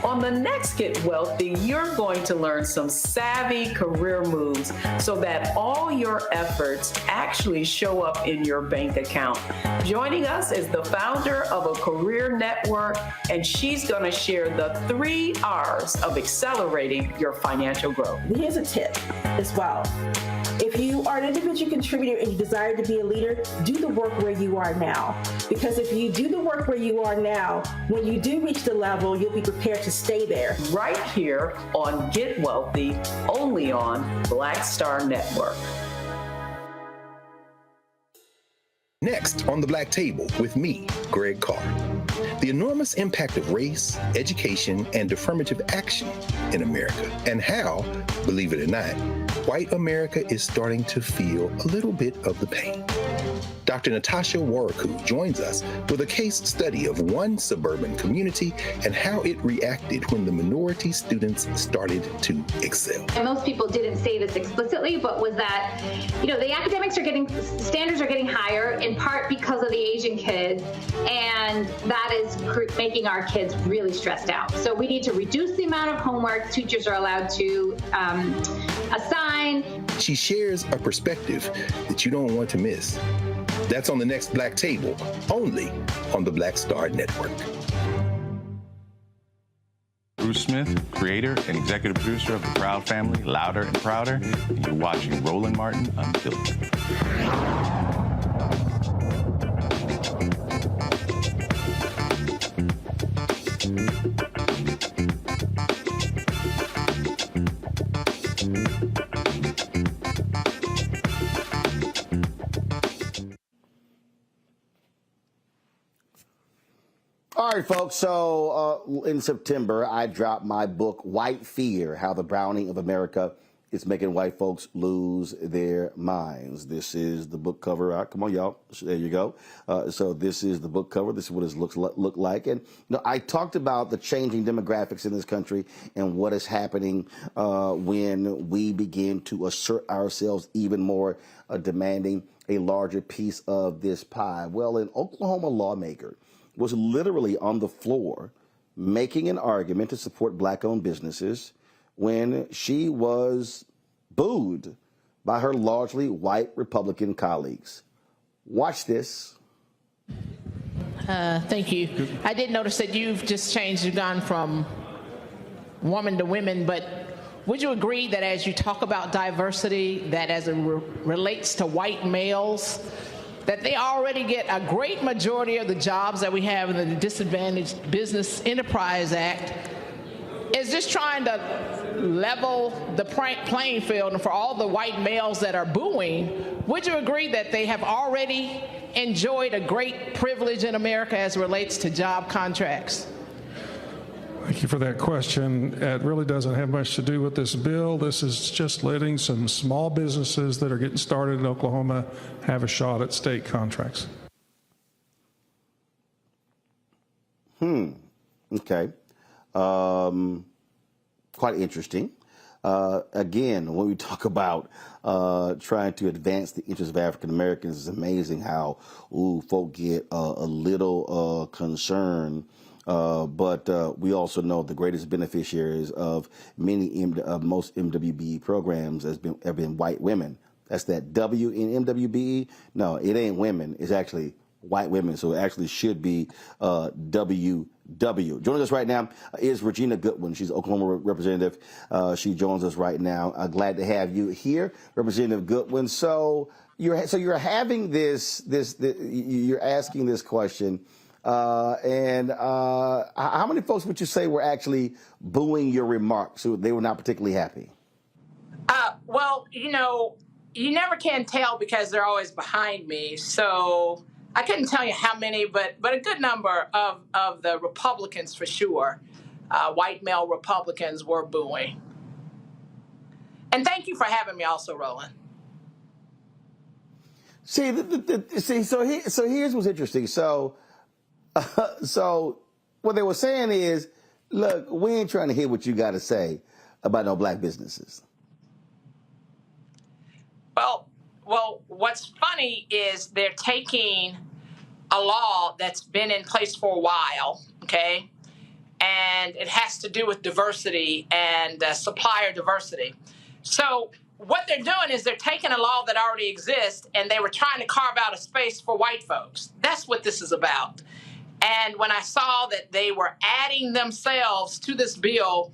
On the next Get Wealthy, you're going to learn some savvy career moves so that all your efforts actually show up in your bank account. Joining us is the founder of a career network, and she's going to share the 3 R's of accelerating your financial growth. Here's a tip as well. If you are an individual contributor and you desire to be a leader, do the work where you are now. Because if you do the work where you are now, when you do reach the level, you'll be prepared to stay there. Right here on Get Wealthy, only on Black Star Network. Next on the Black Table with me, Greg Carr. The enormous impact of race, education, and affirmative action in America, and how, believe it or not, white America is starting to feel a little bit of the pain. Dr. Natasha Warriku joins us with a case study of one suburban community and how it reacted when the minority students started to excel. And most people didn't say this explicitly, but was that, the academics standards are getting higher in part because of the Asian kids, and that is making our kids really stressed out. So we need to reduce the amount of homework teachers are allowed to assign. She shares a perspective that you don't want to miss. That's on the next Black Table, only on the Black Star Network. Bruce Smith, creator and executive producer of The Proud Family, Louder and Prouder, and you're watching Roland Martin Unfiltered. All right, folks. So in September, I dropped my book, White Fear, How the Browning of America is Making White Folks Lose Their Minds. This is the book cover. Come on, y'all. There you go. So this is the book cover. This is what it look like. And I talked about the changing demographics in this country and what is happening when we begin to assert ourselves even more, demanding a larger piece of this pie. Well, an Oklahoma lawmaker was literally on the floor making an argument to support Black-owned businesses when she was booed by her largely white Republican colleagues. Watch this. Thank you. I did notice that you've just changed, you've gone from woman to women, but would you agree that as you talk about diversity, that as it relates to white males, that they already get a great majority of the jobs that we have in the Disadvantaged Business Enterprise Act, is just trying to level the playing field, and for all the white males that are booing, would you agree that they have already enjoyed a great privilege in America as it relates to job contracts? Thank you for that question. It really doesn't have much to do with this bill. This is just letting some small businesses that are getting started in Oklahoma have a shot at state contracts. Okay. Quite interesting. Again, when we talk about trying to advance the interests of African Americans, it's amazing how folk get a little concerned. But we also know the greatest beneficiaries of most MWBE programs have been white women. That's that W in MWBE. No, it ain't women. It's actually white women. So it actually should be WW. Joining us right now is Regina Goodwin. She's Oklahoma representative. She joins us right now. Glad to have you here, Representative Goodwin. So you're having you're asking this question. And how many folks would you say were actually booing your remarks? So they were not particularly happy? Well, you never can tell because they're always behind me. So I couldn't tell you how many, but a good number of the Republicans for sure, white male Republicans, were booing. And thank you for having me also, Roland. See, so here's what's interesting. So what they were saying is, look, we ain't trying to hear what you got to say about no black businesses. Well, what's funny is they're taking a law that's been in place for a while, okay, and it has to do with diversity and supplier diversity. So what they're doing is they're taking a law that already exists and they were trying to carve out a space for white folks. That's what this is about. And when I saw that they were adding themselves to this bill,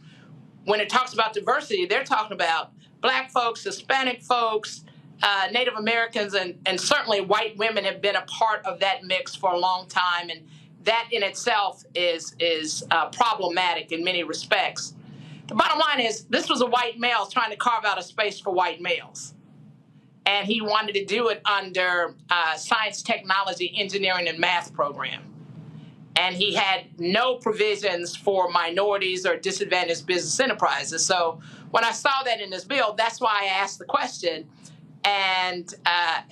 when it talks about diversity, they're talking about black folks, Hispanic folks, Native Americans, and certainly white women have been a part of that mix for a long time. And that in itself is problematic in many respects. The bottom line is this was a white male trying to carve out a space for white males. And he wanted to do it under science, technology, engineering, and math program. And he had no provisions for minorities or disadvantaged business enterprises. So when I saw that in this bill, that's why I asked the question. And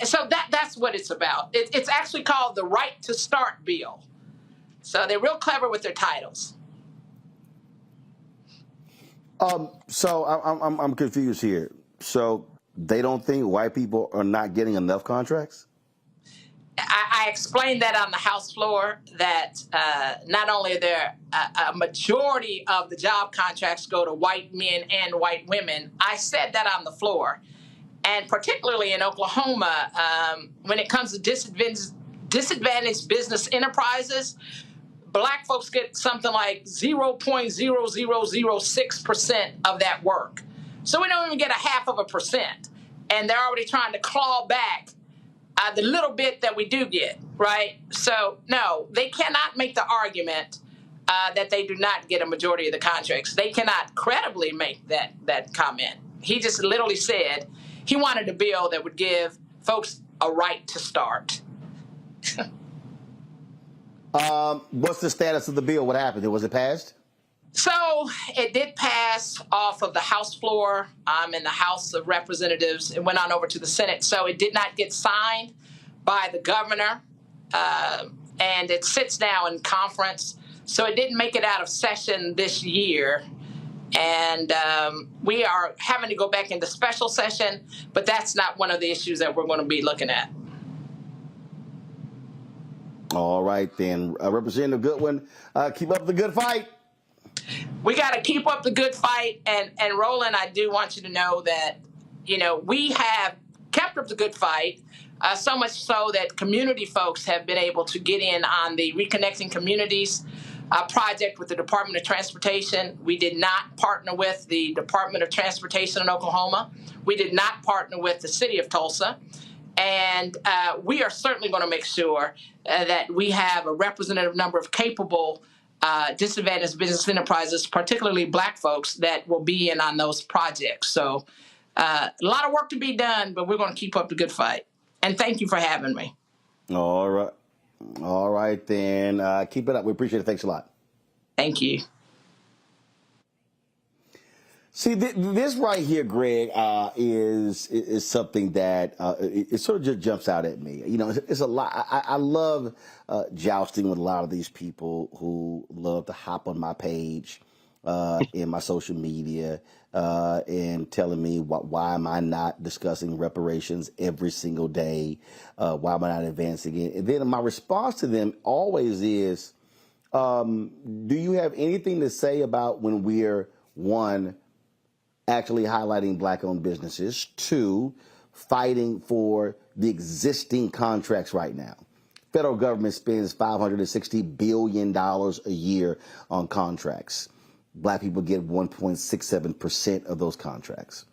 so that's what it's about. It's actually called the Right to Start Bill. So they're real clever with their titles. So I'm confused here. So they don't think white people are not getting enough contracts? I explained that on the House floor, that not only are there a majority of the job contracts go to white men and white women, I said that on the floor. And particularly in Oklahoma, when it comes to disadvantaged business enterprises, Black folks get something like 0.0006% of that work. So we don't even get 0.5%. And they're already trying to claw back the little bit that we do get, right? So, no, they cannot make the argument that they do not get a majority of the contracts. They cannot credibly make that comment. He just literally said he wanted a bill that would give folks a right to start. What's the status of the bill? What happened? Was it passed? So it did pass off of the House floor in the House of Representatives. It went on over to the Senate. So it did not get signed by the governor, and it sits now in conference. So it didn't make it out of session this year. And we are having to go back into special session, but that's not one of the issues that we're going to be looking at. All right, then. Representative Goodwin, keep up the good fight. We got to keep up the good fight. And Roland, I do want you to know that, we have kept up the good fight, so much so that community folks have been able to get in on the Reconnecting Communities project with the Department of Transportation. We did not partner with the Department of Transportation in Oklahoma. We did not partner with the city of Tulsa. And we are certainly going to make sure that we have a representative number of capable disadvantaged business enterprises, particularly Black folks, that will be in on those projects. So a lot of work to be done, but we're going to keep up the good fight. And thank you for having me. All right. All right, then. Keep it up. We appreciate it. Thanks a lot. Thank you. See, this right here, Greg, is something that it sort of just jumps out at me. It's a lot. I love jousting with a lot of these people who love to hop on my page in my social media and telling me why am I not discussing reparations every single day? Why am I not advancing it? And then my response to them always is, do you have anything to say about when we're, one, actually highlighting Black-owned businesses, two, fighting for the existing contracts right now? Federal government spends $560 billion a year on contracts. Black people get 1.67% of those contracts.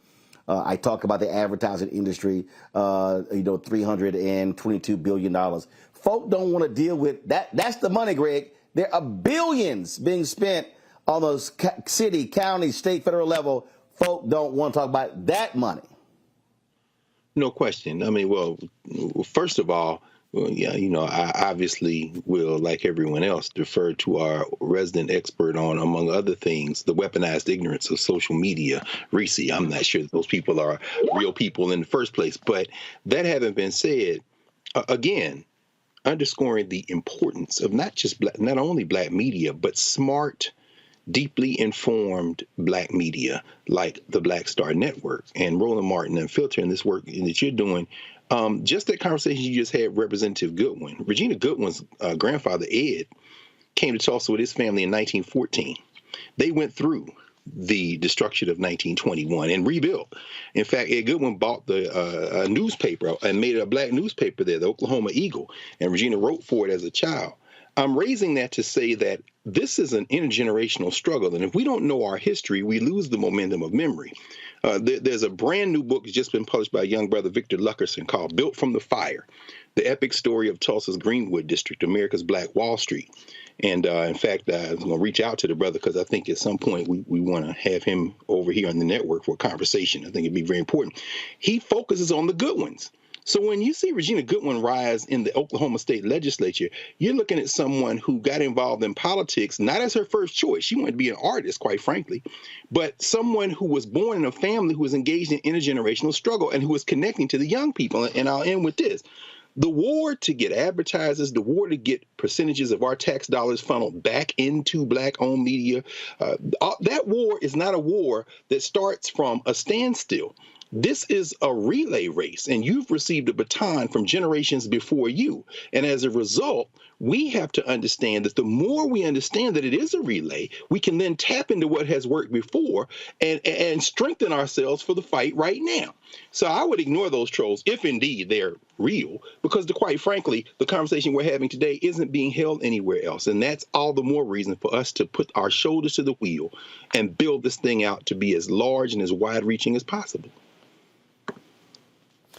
I talk about the advertising industry, $322 billion. Folk don't want to deal with that. That's the money, Greg. There are billions being spent on those city, county, state, federal level. Folk don't want to talk about that money. No question. I mean, well, first of all, I obviously will, like everyone else, defer to our resident expert on, among other things, the weaponized ignorance of social media, Reese. I'm not sure that those people are real people in the first place. But that having been said, again, underscoring the importance of not only Black media, but smart, deeply informed Black media like the Black Star Network and Roland Martin and Filter and this work that you're doing. Just that conversation you just had, Representative Goodwin. Regina Goodwin's grandfather, Ed, came to Tulsa with his family in 1914. They went through the destruction of 1921 and rebuilt. In fact, Ed Goodwin bought a newspaper and made it a Black newspaper there, the Oklahoma Eagle, and Regina wrote for it as a child. I'm raising that to say that this is an intergenerational struggle, and if we don't know our history, we lose the momentum of memory. There's a brand new book that's just been published by young brother Victor Luckerson called Built from the Fire, the epic story of Tulsa's Greenwood District, America's Black Wall Street. And in fact, I'm going to reach out to the brother because I think at some point we want to have him over here on the network for a conversation. I think it'd be very important. He focuses on the Goodwins. So when you see Regina Goodwin rise in the Oklahoma State Legislature, you're looking at someone who got involved in politics, not as her first choice. She wanted to be an artist, quite frankly, but someone who was born in a family who was engaged in intergenerational struggle and who was connecting to the young people. And I'll end with this. The war to get advertisers, the war to get percentages of our tax dollars funneled back into Black-owned media, that war is not a war that starts from a standstill. This is a relay race, and you've received a baton from generations before you. And as a result, we have to understand that the more we understand that it is a relay, we can then tap into what has worked before and strengthen ourselves for the fight right now. So I would ignore those trolls if indeed they're real, because quite frankly, the conversation we're having today isn't being held anywhere else. And that's all the more reason for us to put our shoulders to the wheel and build this thing out to be as large and as wide-reaching as possible.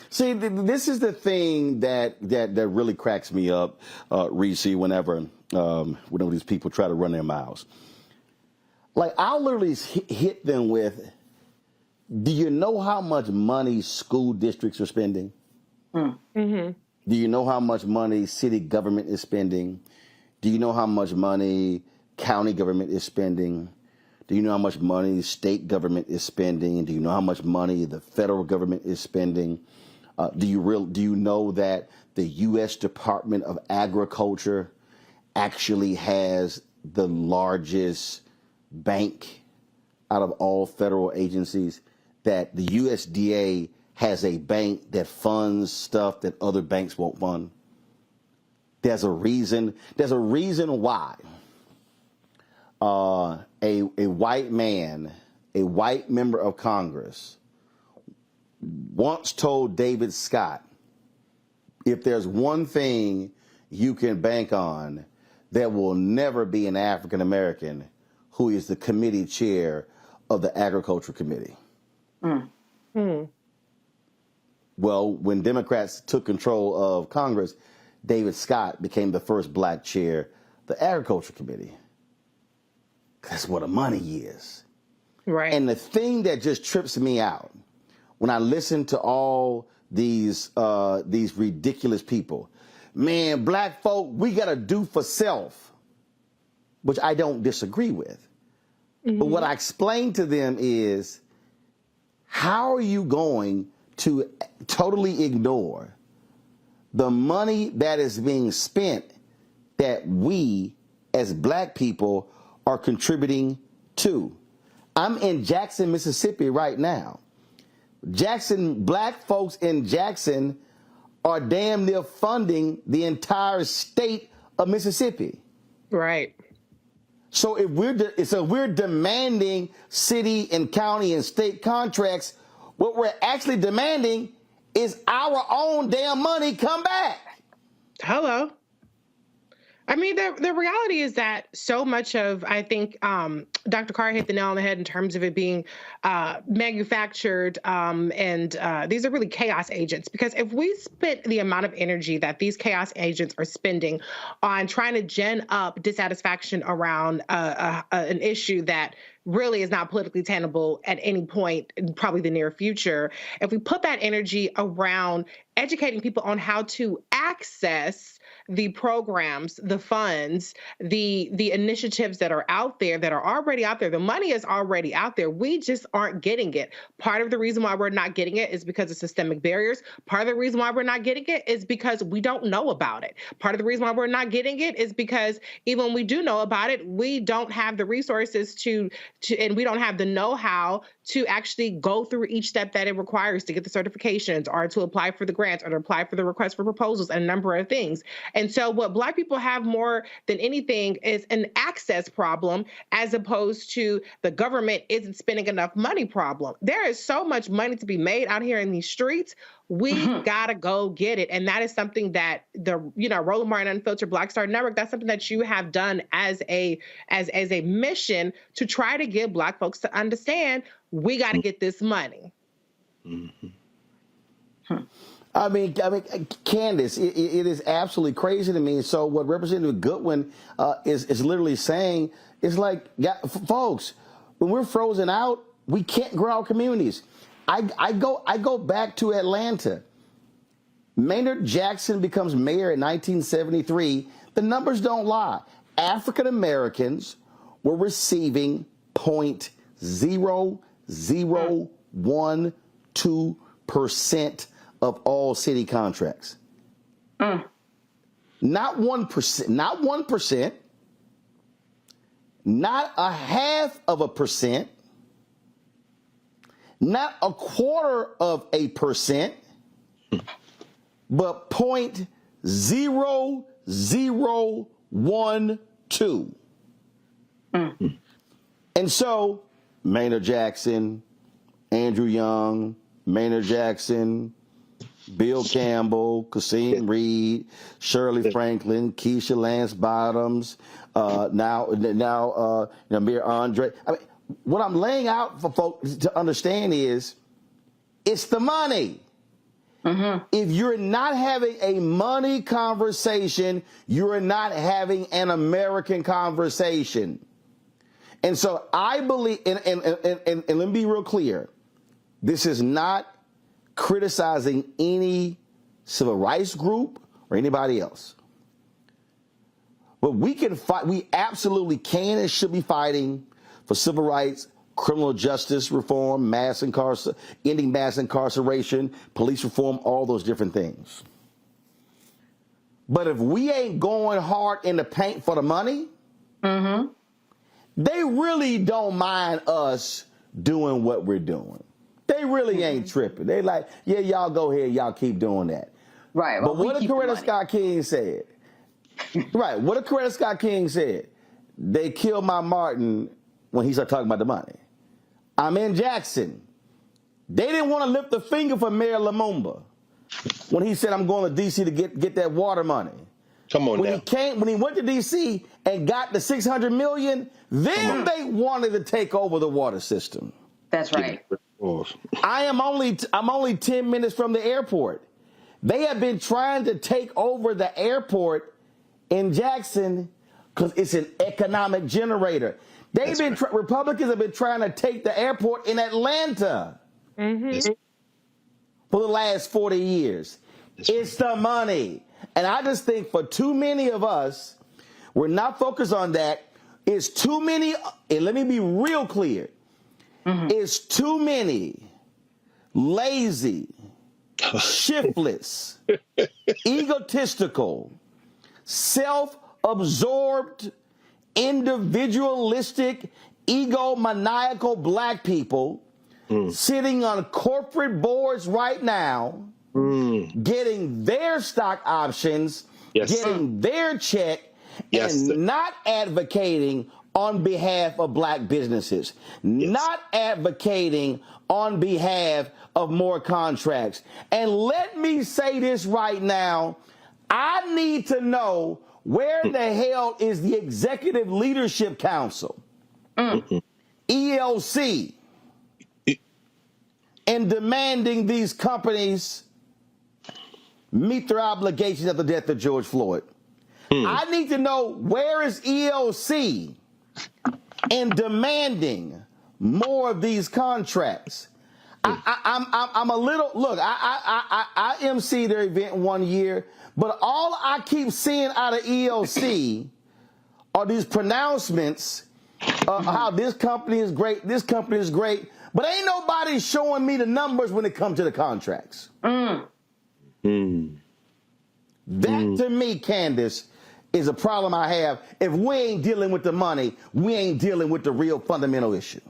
See, this is the thing that really cracks me up, Reese, whenever these people try to run their mouths. Like, I'll literally hit them with, do you know how much money school districts are spending? Mm-hmm. Do you know how much money city government is spending? Do you know how much money county government is spending? Do you know how much money state government is spending? Do you know how much money the federal government is spending? Do you know that the U.S. Department of Agriculture actually has the largest bank out of all federal agencies? That the USDA has a bank that funds stuff that other banks won't fund? There's a reason why a white man, a white member of Congress, once told David Scott, if there's one thing you can bank on, there will never be an African American who is the committee chair of the Agriculture Committee. Well, when Democrats took control of Congress, David Scott became the first black chair of the Agriculture Committee. That's where the money is. Right. And the thing that just trips me out when I listen to all these ridiculous people, man, black folk, we got to do for self, which I don't disagree with. Mm-hmm. But what I explain to them is, how are you going to totally ignore the money that is being spent that we as black people are contributing to? I'm in Jackson, Mississippi right now. Black folks in Jackson are damn near funding the entire state of Mississippi. Right. So if we're demanding city and county and state contracts, what we're actually demanding is our own damn money come back. Hello. I mean, the reality is that so much of, I think, Dr. Carr hit the nail on the head in terms of it being manufactured, and these are really chaos agents. Because if we spent the amount of energy that these chaos agents are spending on trying to gen up dissatisfaction around an issue that really is not politically tenable at any point in probably the near future, if we put that energy around educating people on how to access the programs, the funds, the initiatives that are out there, that are already out there. The money is already out there. We just aren't getting it. Part of the reason why we're not getting it is because of systemic barriers. Part of the reason why we're not getting it is because we don't know about it. Part of the reason why we're not getting it is because even when we do know about it, we don't have the resources to and we don't have the know-how to actually go through each step that it requires to get the certifications or to apply for the grants or to apply for the request for proposals and a number of things. And so what Black people have more than anything is an access problem, as opposed to the government isn't spending enough money problem. There is so much money to be made out here in these streets. We gotta go get it. And that is something that the, Roland Martin Unfiltered Black Star Network, that's something that you have done as a mission to try to get Black folks to understand we gotta get this money. Mm-hmm. I mean, Candace, it is absolutely crazy to me. So what Representative Goodwin is literally saying is like, folks, when we're frozen out, we can't grow our communities. I go back to Atlanta. Maynard Jackson becomes mayor in 1973. The numbers don't lie. African Americans were receiving 0.0012% of all city contracts. Not 1%, not 1%, not 0.5%, not 0.25%, but 0.0012. And so Maynard Jackson, Andrew Young, Maynard Jackson, Bill Campbell, Kasim Reed, Shirley Franklin, Keisha Lance Bottoms, now Amir Andre. I mean, what I'm laying out for folks to understand is it's the money. If you're not having a money conversation, you're not having an American conversation. And so I believe, and let me be real clear, this is not criticizing any civil rights group or anybody else. But we can fight, we absolutely can and should be fighting for civil rights, criminal justice reform, ending mass incarceration, police reform, all those different things. But if we ain't going hard in the paint for the money, they really don't mind us doing what we're doing. They really ain't tripping. They like, yeah, y'all go ahead, y'all keep doing that. Right. But what did Coretta Scott King said? Right. What did Coretta Scott King said? They killed my Martin when he started talking about the money. I'm in Jackson. They didn't want to lift a finger for Mayor Lumumba when he said, I'm going to D.C. to get that water money. Come on now. When he went to D.C. and got the $600 million, then they wanted to take over the water system. That's right. I'm only 10 minutes from the airport. They have been trying to take over the airport in Jackson because it's an economic generator. Republicans have been trying to take the airport in Atlanta for the last 40 years. It's the money. And I just think for too many of us, we're not focused on that. It's too many, and let me be real clear. It's too many lazy, shiftless, egotistical, self-absorbed, individualistic, egomaniacal black people sitting on corporate boards right now, getting their stock options, getting their check, and not advocating on behalf of black businesses, not advocating on behalf of more contracts. And let me say this right now, I need to know where the hell is the Executive Leadership Council, ELC, in demanding these companies meet their obligations after the death of George Floyd. I need to know where is ELC in demanding more of these contracts. I'm a little, look, I emceed their event one year, but all I keep seeing out of ELC are these pronouncements of how this company is great, but ain't nobody showing me the numbers when it comes to the contracts. That to me, Candace, is a problem I have. If we ain't dealing with the money, we ain't dealing with the real fundamental issue.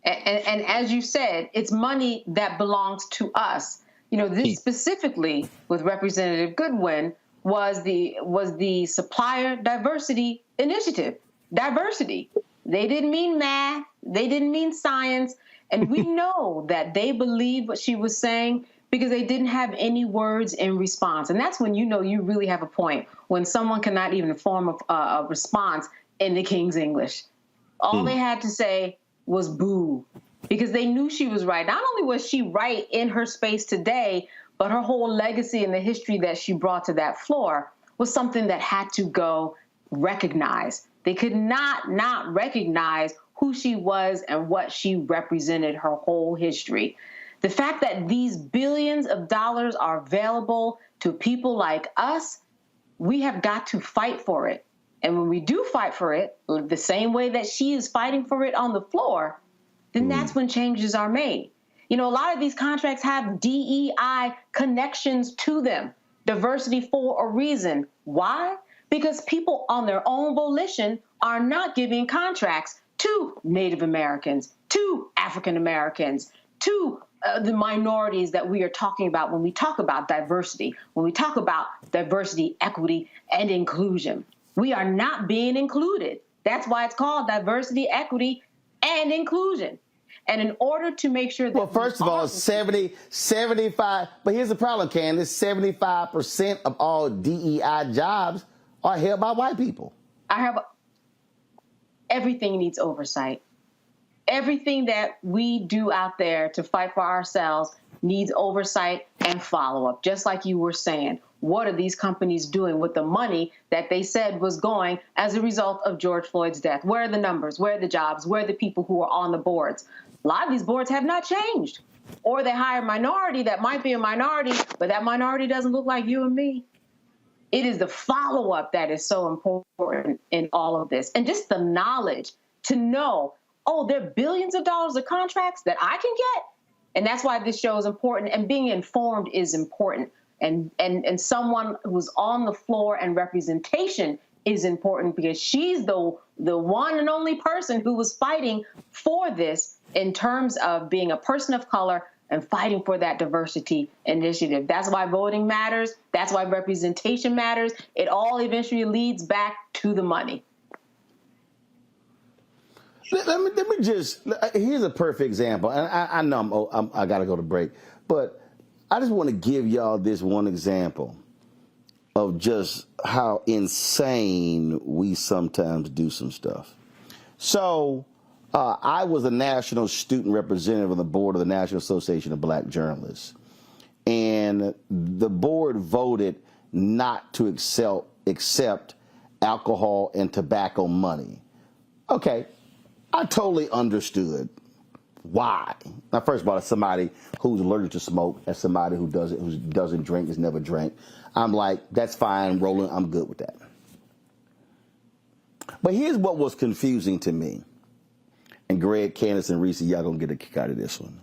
And as you said, it's money that belongs to us. You know, this specifically with Representative Goodwin was the Supplier Diversity Initiative. Diversity. They didn't mean math. They didn't mean science. And we know that they believed what she was saying because they didn't have any words in response. And that's when you know you really have a point, when someone cannot even form a response in the King's English. All they had to say was boo, because they knew she was right. Not only was she right in her space today, but her whole legacy and the history that she brought to that floor was something that had to go recognized. They could not recognize who she was and what she represented, her whole history. The fact that these billions of dollars are available to people like us, we have got to fight for it. And when we do fight for it, the same way that she is fighting for it on the floor, then that's when changes are made. You know, a lot of these contracts have DEI connections to them, diversity for a reason. Why? Because people on their own volition are not giving contracts to Native Americans, to African Americans, to the minorities that we are talking about when we talk about diversity, when we talk about diversity, equity, and inclusion. We are not being included. That's why it's called diversity, equity, and inclusion. And in order to make sure that— Well, first of all, 75, but here's the problem, Candace, 75% of all DEI jobs are held by white people. Everything needs oversight. Everything that we do out there to fight for ourselves needs oversight and follow-up. Just like you were saying, what are these companies doing with the money that they said was going as a result of George Floyd's death? Where are the numbers? Where are the jobs? Where are the people who are on the boards? A lot of these boards have not changed. Or they hire a minority that might be a minority, but that minority doesn't look like you and me. It is the follow-up that is so important in all of this. And just the knowledge to know, oh, there are billions of dollars of contracts that I can get. And that's why this show is important. And being informed is important. And someone who's on the floor and representation is important, because she's the one and only person who was fighting for this in terms of being a person of color and fighting for that diversity initiative. That's why voting matters. That's why representation matters. It all eventually leads back to the money. Let me just, here's a perfect example. And I know I got to go to break, but I just want to give y'all this one example of just how insane we sometimes do some stuff. So I was a national student representative on the board of the National Association of Black Journalists. And the board voted not to accept alcohol and tobacco money. Okay, I totally understood why. Now, first of all, as somebody who's allergic to smoke, as somebody who doesn't drink, has never drank, I'm like, that's fine, Roland, I'm good with that. But here's what was confusing to me. And Greg, Candace, and Reese, y'all gonna get a kick out of this one.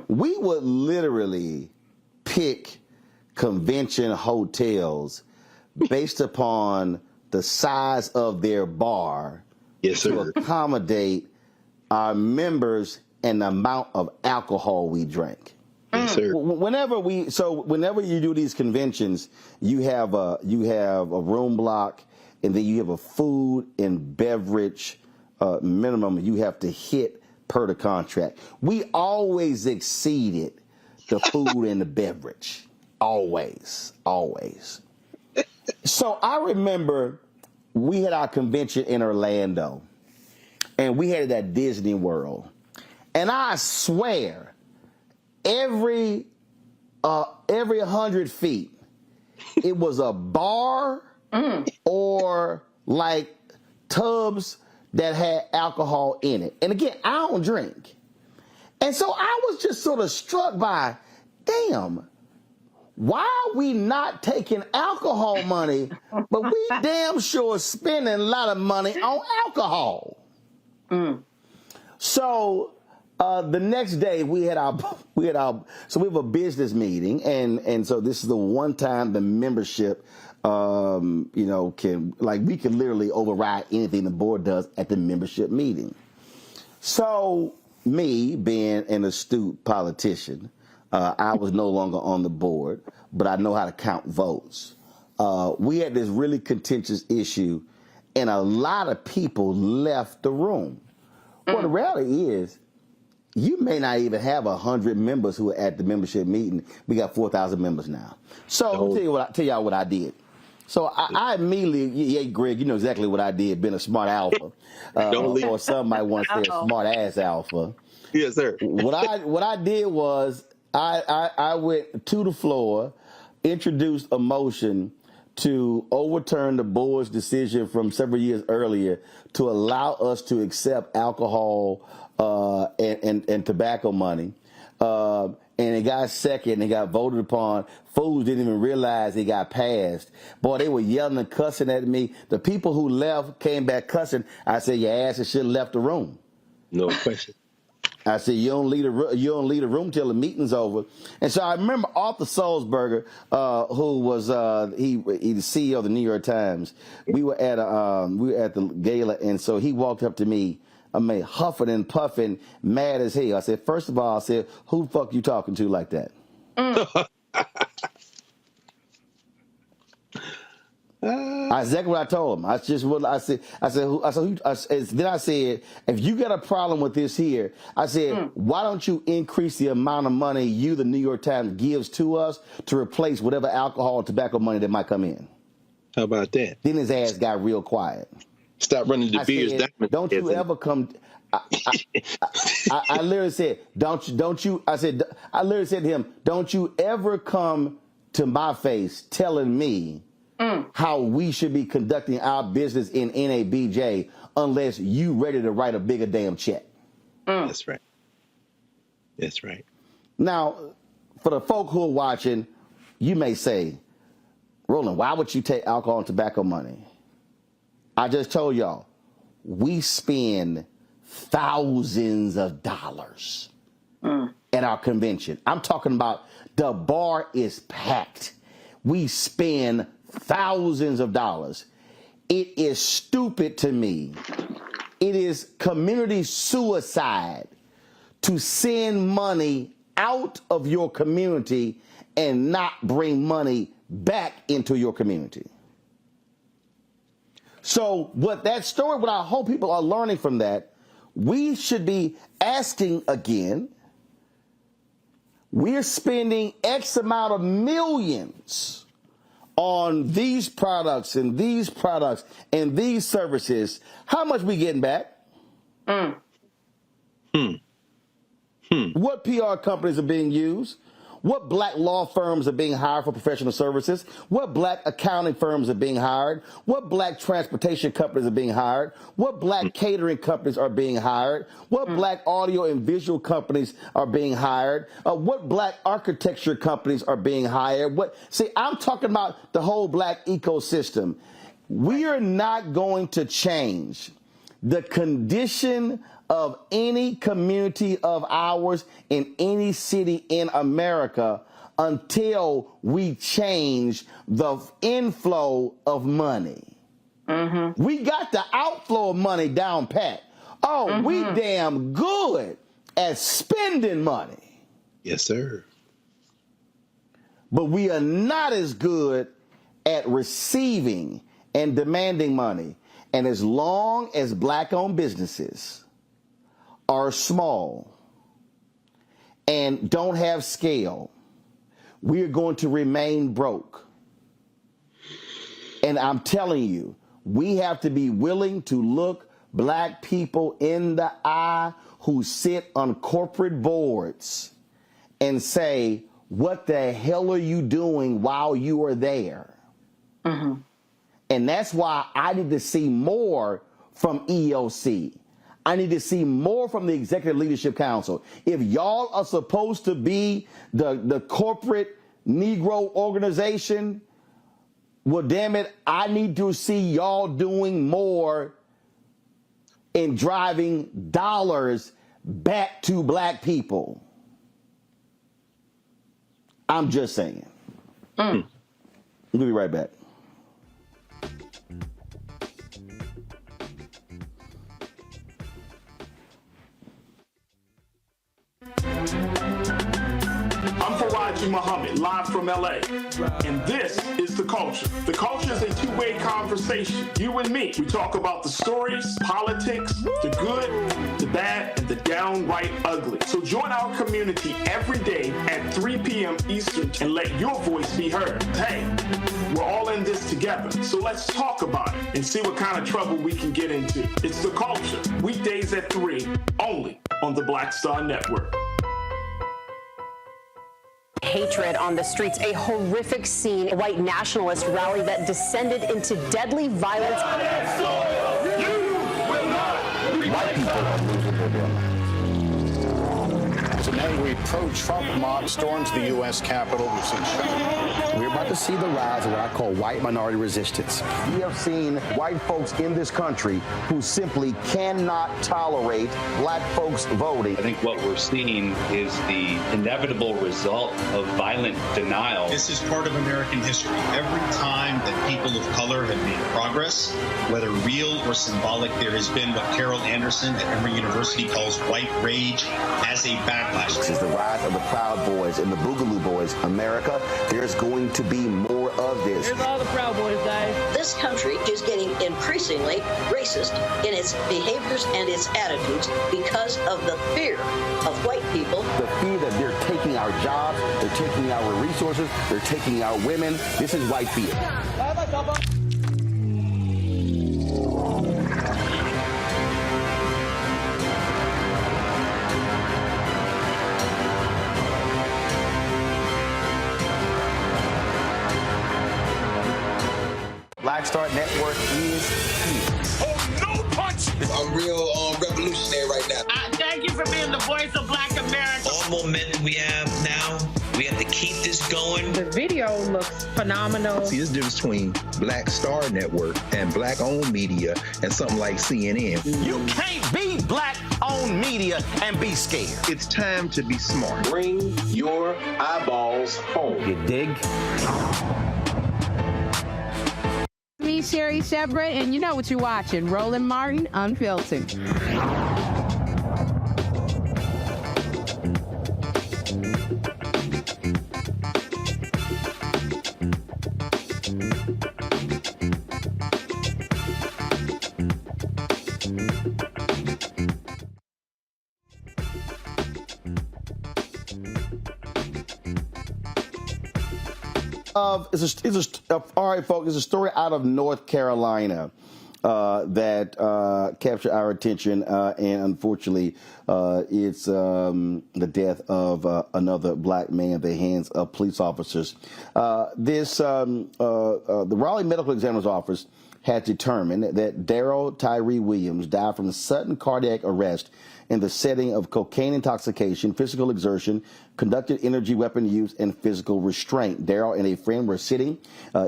We would literally pick convention hotels based upon the size of their bar to accommodate our members and the amount of alcohol we drank. Yes, sir. Whenever you do these conventions, you have a room block, and then you have a food and beverage minimum you have to hit per the contract. We always exceeded the food and the beverage. Always. So I remember we had our convention in Orlando, and we had it at Disney World. And I swear, every 100 feet, it was a bar or like tubs that had alcohol in it. And again, I don't drink. And so I was just sort of struck by, damn, why are we not taking alcohol money, but we damn sure spending a lot of money on alcohol? So the next day we have a business meeting, and so this is the one time the membership we can literally override anything the board does at the membership meeting. So me being an astute politician, I was no longer on the board, but I know how to count votes. We had this really contentious issue, and a lot of people left the room. Well, the reality is, you may not even have 100 members who are at the membership meeting. We got 4,000 members now. So I'll tell y'all what I did. So I immediately, Greg, you know exactly what I did, being a smart alpha. Or some might want to say a smart ass alpha. Yes, sir. What I did was I went to the floor, introduced a motion to overturn the board's decision from several years earlier to allow us to accept alcohol and tobacco money. And it got second, it got voted upon. Fools didn't even realize it got passed. Boy, they were yelling and cussing at me. The people who left came back cussing. I said, your asses should have left the room. No question. I said, you don't leave the room till the meeting's over. And so I remember Arthur Sulzberger, who was he's the CEO of the New York Times. We were at the gala, and so he walked up to me huffing and puffing, mad as hell. I said, first of all, I said, who the fuck you talking to like that? Exactly what I told him. Then I said, if you got a problem with this here, I said, why don't you increase the amount of money you, the New York Times, gives to us to replace whatever alcohol or tobacco money that might come in? How about that? Then his ass got real quiet. Stop running the beers down. Don't you ever come. I literally said, don't you? I literally said to him, don't you ever come to my face telling me how we should be conducting our business in NABJ unless you ready to write a bigger damn check. That's right. That's right. Now, for the folk who are watching, you may say, Roland, why would you take alcohol and tobacco money? I just told y'all, we spend thousands of dollars at our convention. I'm talking about the bar is packed. We spend thousands of dollars. It is stupid to me. It is community suicide to send money out of your community and not bring money back into your community. So what I hope people are learning from that, we should be asking again, we're spending X amount of millions on these products and these products and these services. How much we getting back? What PR companies are being used? What black law firms are being hired for professional services? What black accounting firms are being hired? What black transportation companies are being hired? What black catering companies are being hired? What black audio and visual companies are being hired? What black architecture companies are being hired? See, I'm talking about the whole black ecosystem. We are not going to change the condition of any community of ours in any city in America until we change the inflow of money. We got the outflow of money down pat. We damn good at spending money. Yes, sir. But we are not as good at receiving and demanding money. And as long as black-owned businesses are small and don't have scale, we are going to remain broke. And I'm telling you, we have to be willing to look black people in the eye who sit on corporate boards and say, what the hell are you doing while you are there? And that's why I need to see more from EOC. I need to see more from the Executive Leadership Council. If y'all are supposed to be the corporate Negro organization, well, damn it, I need to see y'all doing more in driving dollars back to black people. I'm just saying. We'll be right back. Muhammad, live from LA. And this is The Culture. The Culture is a two-way conversation. You and me. We talk about the stories, politics, the good, the bad, and the downright ugly. So join our community every day at 3 p.m. Eastern and let your voice be heard. Hey, we're all in this together. So let's talk about it and see what kind of trouble we can get into. It's The Culture. Weekdays at 3, only on the Black Star Network. Hatred on the streets, a horrific scene, a white nationalist rally that descended into deadly violence. White people are losing their lives. So now angry pro-Trump mob storms the U.S. Capitol. We've seen shots. We're about to see the rise of what I call white minority resistance. We have seen white folks in this country who simply cannot tolerate black folks voting. I think what we're seeing is the inevitable result of violent denial. This is part of American history. Every time that people of color have made progress, whether real or symbolic, there has been what Carol Anderson at Emory University calls white rage as a backlash. This is the rise of the Proud Boys and the Boogaloo Boys. America, there's going to be more of this. Here's all the Proud Boys, guys. This country is getting increasingly racist in its behaviors and its attitudes because of the fear of white people. The fear that they're taking our jobs, they're taking our resources, they're taking our women. This is white fear. Black Star Network is here. Oh, no punch! I'm real revolutionary right now. Thank you for being the voice of Black America. All momentum we have now, we have to keep this going. The video looks phenomenal. See, there's a difference between Black Star Network and black-owned media and something like CNN. You can't be black-owned media and be scared. It's time to be smart. Bring your eyeballs home. You dig? Me, Sherry Shepard, and you know what you're watching, Roland Martin Unfiltered. All right, folks, it's a story out of North Carolina that captured our attention, and unfortunately, it's the death of another black man at the hands of police officers. The Raleigh Medical Examiner's Office had determined that Daryl Tyree Williams died from sudden cardiac arrest in the setting of cocaine intoxication, physical exertion, conducted energy weapon use, and physical restraint. Daryl and a friend were sitting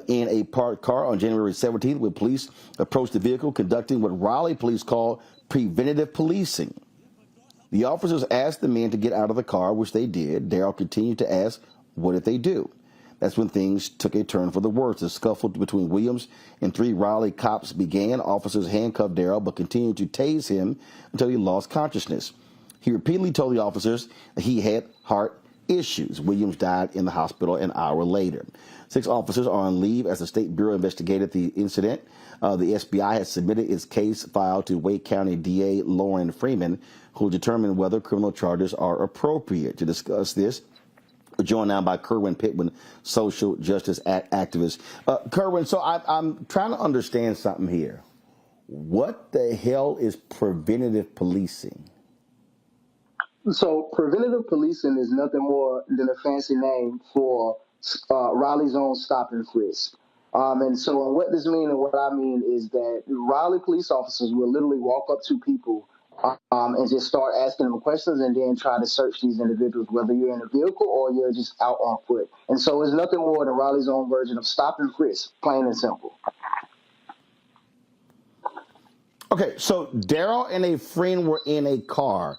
in a parked car on January 17th when police approached the vehicle, conducting what Raleigh police call preventative policing. The officers asked the men to get out of the car, which they did. Daryl continued to ask, what did they do? That's when things took a turn for the worse. The scuffle between Williams and 3 Raleigh cops began. Officers handcuffed Daryl but continued to tase him until he lost consciousness. He repeatedly told the officers that he had heart issues. Williams died in the hospital an hour later. 6 officers are on leave as the State Bureau investigated the incident. The SBI has submitted its case file to Wake County DA Lauren Freeman, who will determine whether criminal charges are appropriate. To discuss this, we're joined now by Kerwin Pittman, social justice activist. Kerwin, so I'm trying to understand something here. What the hell is preventative policing? So preventative policing is nothing more than a fancy name for Raleigh's own stop and frisk. And so what this means and what I mean is that Raleigh police officers will literally walk up to people and just start asking them questions and then try to search these individuals, whether you're in a vehicle or you're just out on foot. And so it's nothing more than Raleigh's own version of stop and frisk, plain and simple. Okay, so Daryl and a friend were in a car.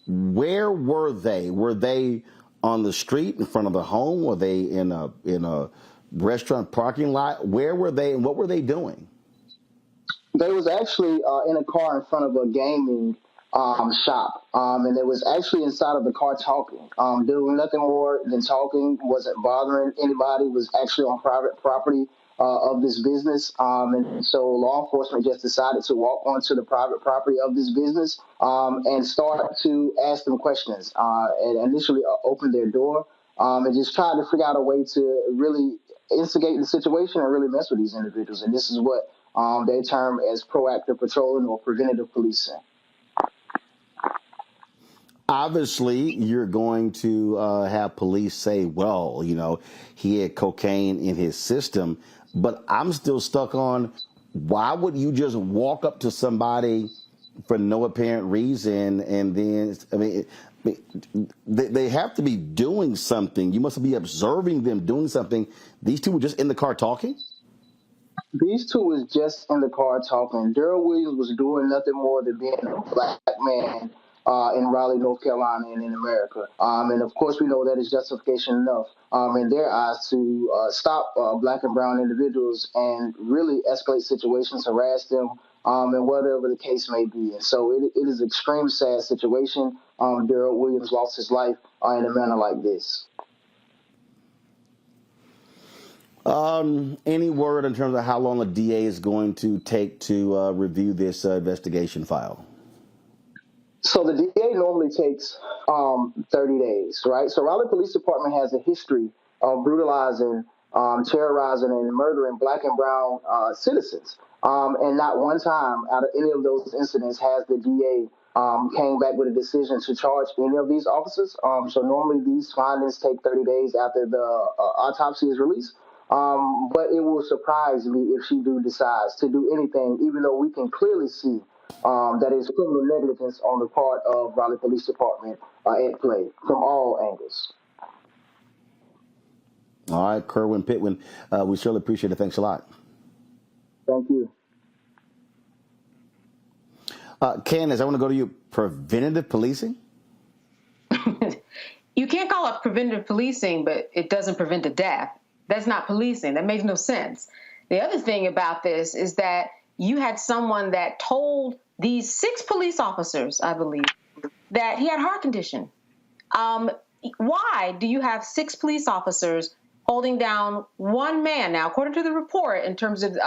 Where were they? Were they on the street in front of the home? Were they in a restaurant parking lot? Where were they and what were they doing? They was actually in a car in front of a gaming shop, and they was actually inside of the car talking, doing nothing more than talking, wasn't bothering anybody, was actually on private property of this business, and so law enforcement just decided to walk onto the private property of this business and start to ask them questions, and initially open their door and just try to figure out a way to really instigate the situation and really mess with these individuals, and this is what they term as proactive patrolling or preventative policing. Obviously, you're going to have police say, well, you know, he had cocaine in his system, but I'm still stuck on why would you just walk up to somebody for no apparent reason and then, I mean, They have to be doing something. You must be observing them doing something. These two were just in the car talking? These two was just in the car talking. Daryl Williams was doing nothing more than being a black man in Raleigh, North Carolina, and in America. And of course, we know that is justification enough in their eyes to stop black and brown individuals and really escalate situations, harass them, and whatever the case may be. And so it is an extreme sad situation. Daryl Williams lost his life in a manner like this. Any word in terms of how long a DA is going to take to review this investigation file? So the DA normally takes 30 days, right? So Raleigh Police Department has a history of brutalizing, terrorizing, and murdering black and brown citizens. And not one time out of any of those incidents has the DA came back with a decision to charge any of these officers. So normally these findings take 30 days after the autopsy is released. But it will surprise me if she decides to do anything, even though we can clearly see that is criminal negligence on the part of Raleigh Police Department at play from all angles. All right, Kerwin Pittman, we surely appreciate it. Thanks a lot. Thank you. Candace, I want to go to you. Preventative policing? You can't call it preventative policing, but it doesn't prevent a death. That's not policing. That makes no sense. The other thing about this is that you had someone that told these 6 police officers, I believe, that he had a heart condition. Why do you have 6 police officers holding down one man? Now, according to the report, in terms of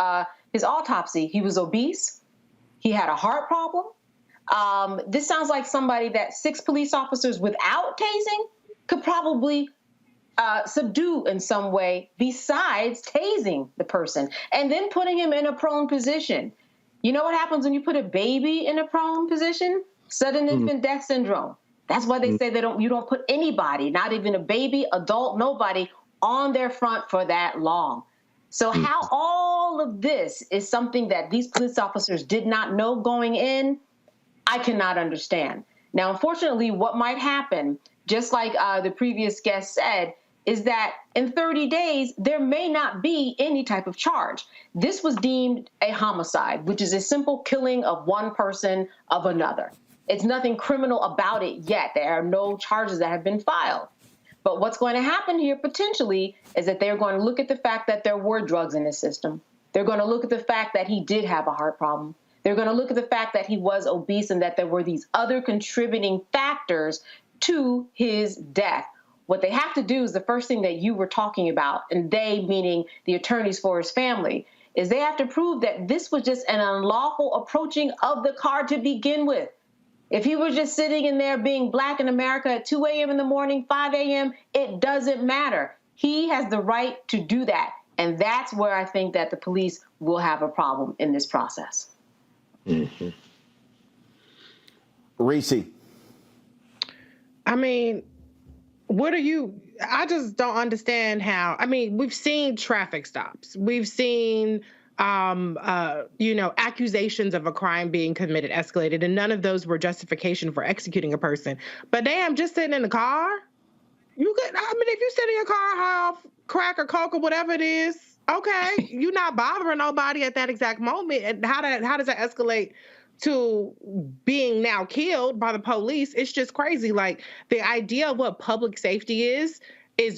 his autopsy, he was obese. He had a heart problem. This sounds like somebody that 6 police officers without tasing could probably subdue in some way besides tasing the person and then putting him in a prone position. You know what happens when you put a baby in a prone position? Sudden infant death syndrome. That's why they say you don't put anybody, not even a baby, adult, nobody, on their front for that long. So how all of this is something that these police officers did not know going in, I cannot understand. Now, unfortunately, what might happen, just like the previous guest said, is that in 30 days, there may not be any type of charge. This was deemed a homicide, which is a simple killing of one person of another. It's nothing criminal about it yet. There are no charges that have been filed. But what's going to happen here potentially is that they're going to look at the fact that there were drugs in his system. They're going to look at the fact that he did have a heart problem. They're going to look at the fact that he was obese and that there were these other contributing factors to his death. What they have to do is the first thing that you were talking about, and they meaning the attorneys for his family, is they have to prove that this was just an unlawful approaching of the car to begin with. If he was just sitting in there being black in America at 2 a.m. in the morning, 5 a.m., it doesn't matter. He has the right to do that. And that's where I think that the police will have a problem in this process. Mm-hmm. Reese. I mean, I just don't understand how, we've seen traffic stops. We've seen, accusations of a crime being committed, escalated, and none of those were justification for executing a person. But damn, just sitting in the car, if you sit in your car high off crack or coke or whatever it is, okay, you're not bothering nobody at that exact moment. And how does that escalate to being now killed by the police? It's just crazy. Like, the idea of what public safety is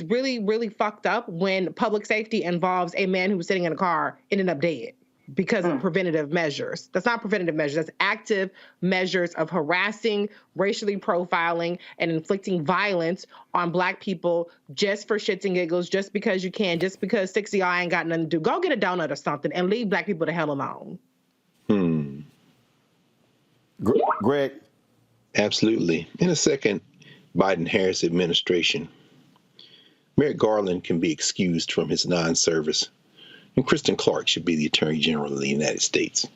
really, really fucked up when public safety involves a man who was sitting in a car ending up dead because of preventative measures. That's not preventative measures. That's active measures of harassing, racially profiling, and inflicting violence on Black people just for shits and giggles, just because you can, just because 6 of y'all ain't got nothing to do. Go get a donut or something and leave Black people the hell alone. Greg? Absolutely. In a second Biden-Harris administration, Merrick Garland can be excused from his non-service, and Kristen Clark should be the Attorney General of the United States.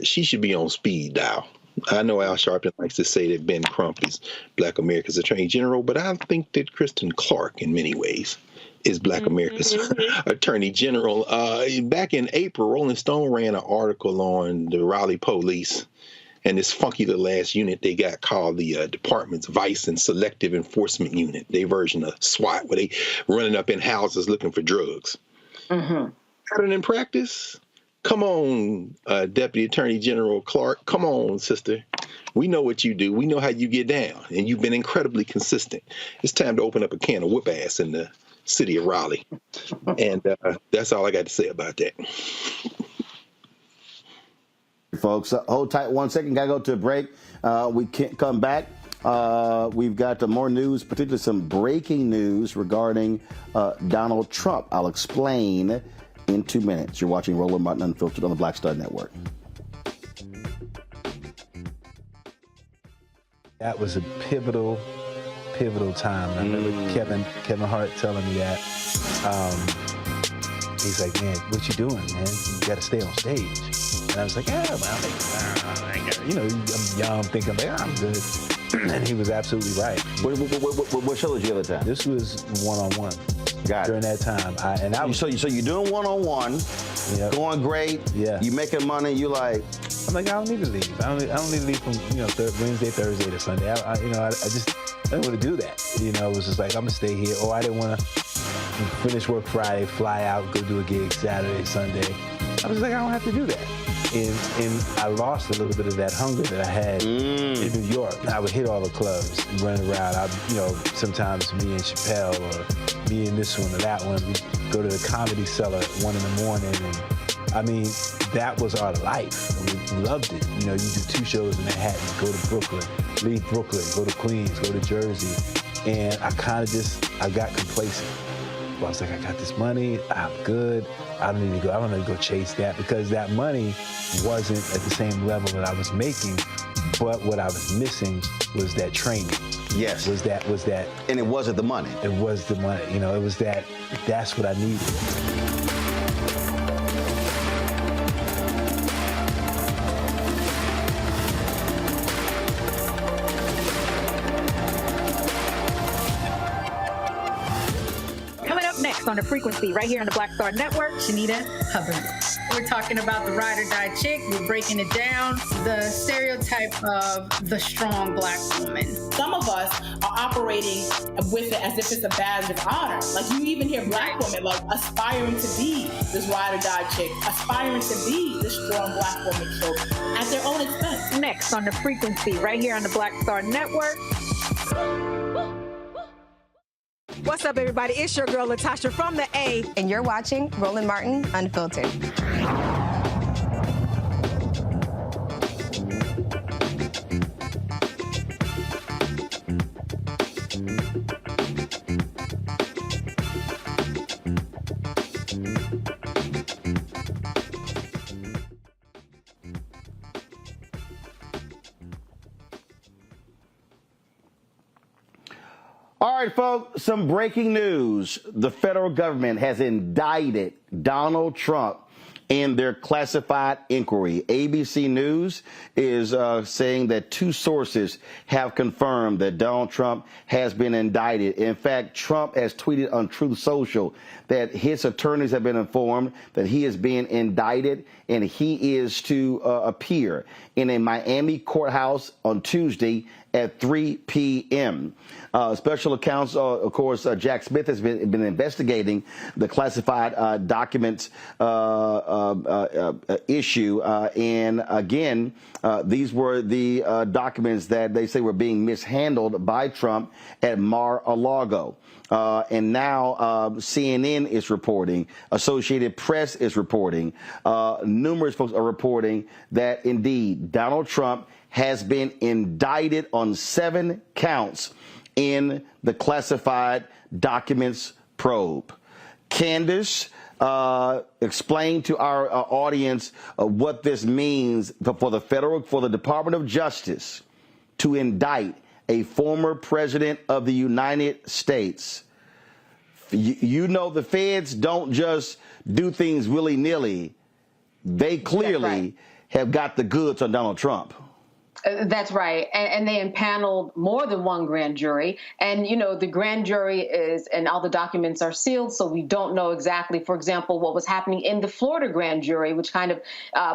She should be on speed dial. I know Al Sharpton likes to say that Ben Crump is Black America's Attorney General, but I think that Kristen Clark, in many ways, is Black America's Attorney General. Back in April, Rolling Stone ran an article on the Raleigh police, and this funky little ass unit they got called the Department's Vice and Selective Enforcement Unit, their version of SWAT, where they running up in houses looking for drugs. Mm-hmm. Pattern in practice? Come on, Deputy Attorney General Clark. Come on, sister. We know what you do. We know how you get down, and you've been incredibly consistent. It's time to open up a can of whoop ass in the city of Raleigh. And that's all I got to say about that. Folks, hold tight 1 second. Gotta go to a break. We can't come back. We've got more news, particularly some breaking news regarding Donald Trump. I'll explain in 2 minutes. You're watching Roland Martin Unfiltered on the Black Star Network. That was a pivotal time. I remember Kevin Hart telling me that. He's like, man, what you doing, man? You got to stay on stage. And I was like, yeah, well, I'm young, thinking, like, I'm good. And he was absolutely right. What show was the other time? This was one-on-one. Got it. During that time. So you're doing one-on-one, going great. Yeah. You making money. You like. I'm like, I don't need to leave. I don't need to leave from Wednesday, Thursday to Sunday. I didn't want to do that. It was just like, I'm gonna stay here. Or I didn't want to finish work Friday, fly out, go do a gig Saturday, Sunday. I was like, I don't have to do that. And I lost a little bit of that hunger that I had in New York. I would hit all the clubs and run around. Sometimes me and Chappelle or me and this one or that one, we'd go to the Comedy Cellar at 1 a.m. And that was our life. We loved it. You do 2 shows in Manhattan, go to Brooklyn, leave Brooklyn, go to Queens, go to Jersey. And I got complacent. I was like, I got this money, I'm good. I don't need to go chase that, because that money wasn't at the same level that I was making, but what I was missing was that training. Yes. Was that. And it wasn't the money. It was the money. It was that's what I needed. On the frequency right here on the Black Star Network. Shanita Hubbard. We're talking about the ride or die chick. We're breaking it down. The stereotype of the strong Black woman. Some of us are operating with it as if it's a badge of honor. Like, you even hear Black women like aspiring to be this ride or die chick, aspiring to be this strong Black woman, so at their own expense. Next on the frequency right here on the Black Star Network. What's up, everybody? It's your girl, Latasha from the A. And you're watching Roland Martin Unfiltered. All right, folks, some breaking news. The federal government has indicted Donald Trump in their classified inquiry. ABC News is saying that 2 sources have confirmed that Donald Trump has been indicted. In fact, Trump has tweeted on Truth Social that his attorneys have been informed that he is being indicted and he is to appear in a Miami courthouse on Tuesday at 3 p.m. Special accounts, of course, Jack Smith has been investigating the classified documents issue. And again, these were the documents that they say were being mishandled by Trump at Mar-a-Lago. And now CNN is reporting, Associated Press is reporting, numerous folks are reporting that indeed Donald Trump has been indicted on 7 counts in the classified documents probe. Candace, explain to our audience what this means for the Department of Justice to indict a former president of the United States. The feds don't just do things willy-nilly. They clearly have got the goods on Donald Trump. That's right. And they impaneled more than one grand jury. And, you know, the grand jury is, and all the documents are sealed, so we don't know exactly, for example, what was happening in the Florida grand jury, which kind of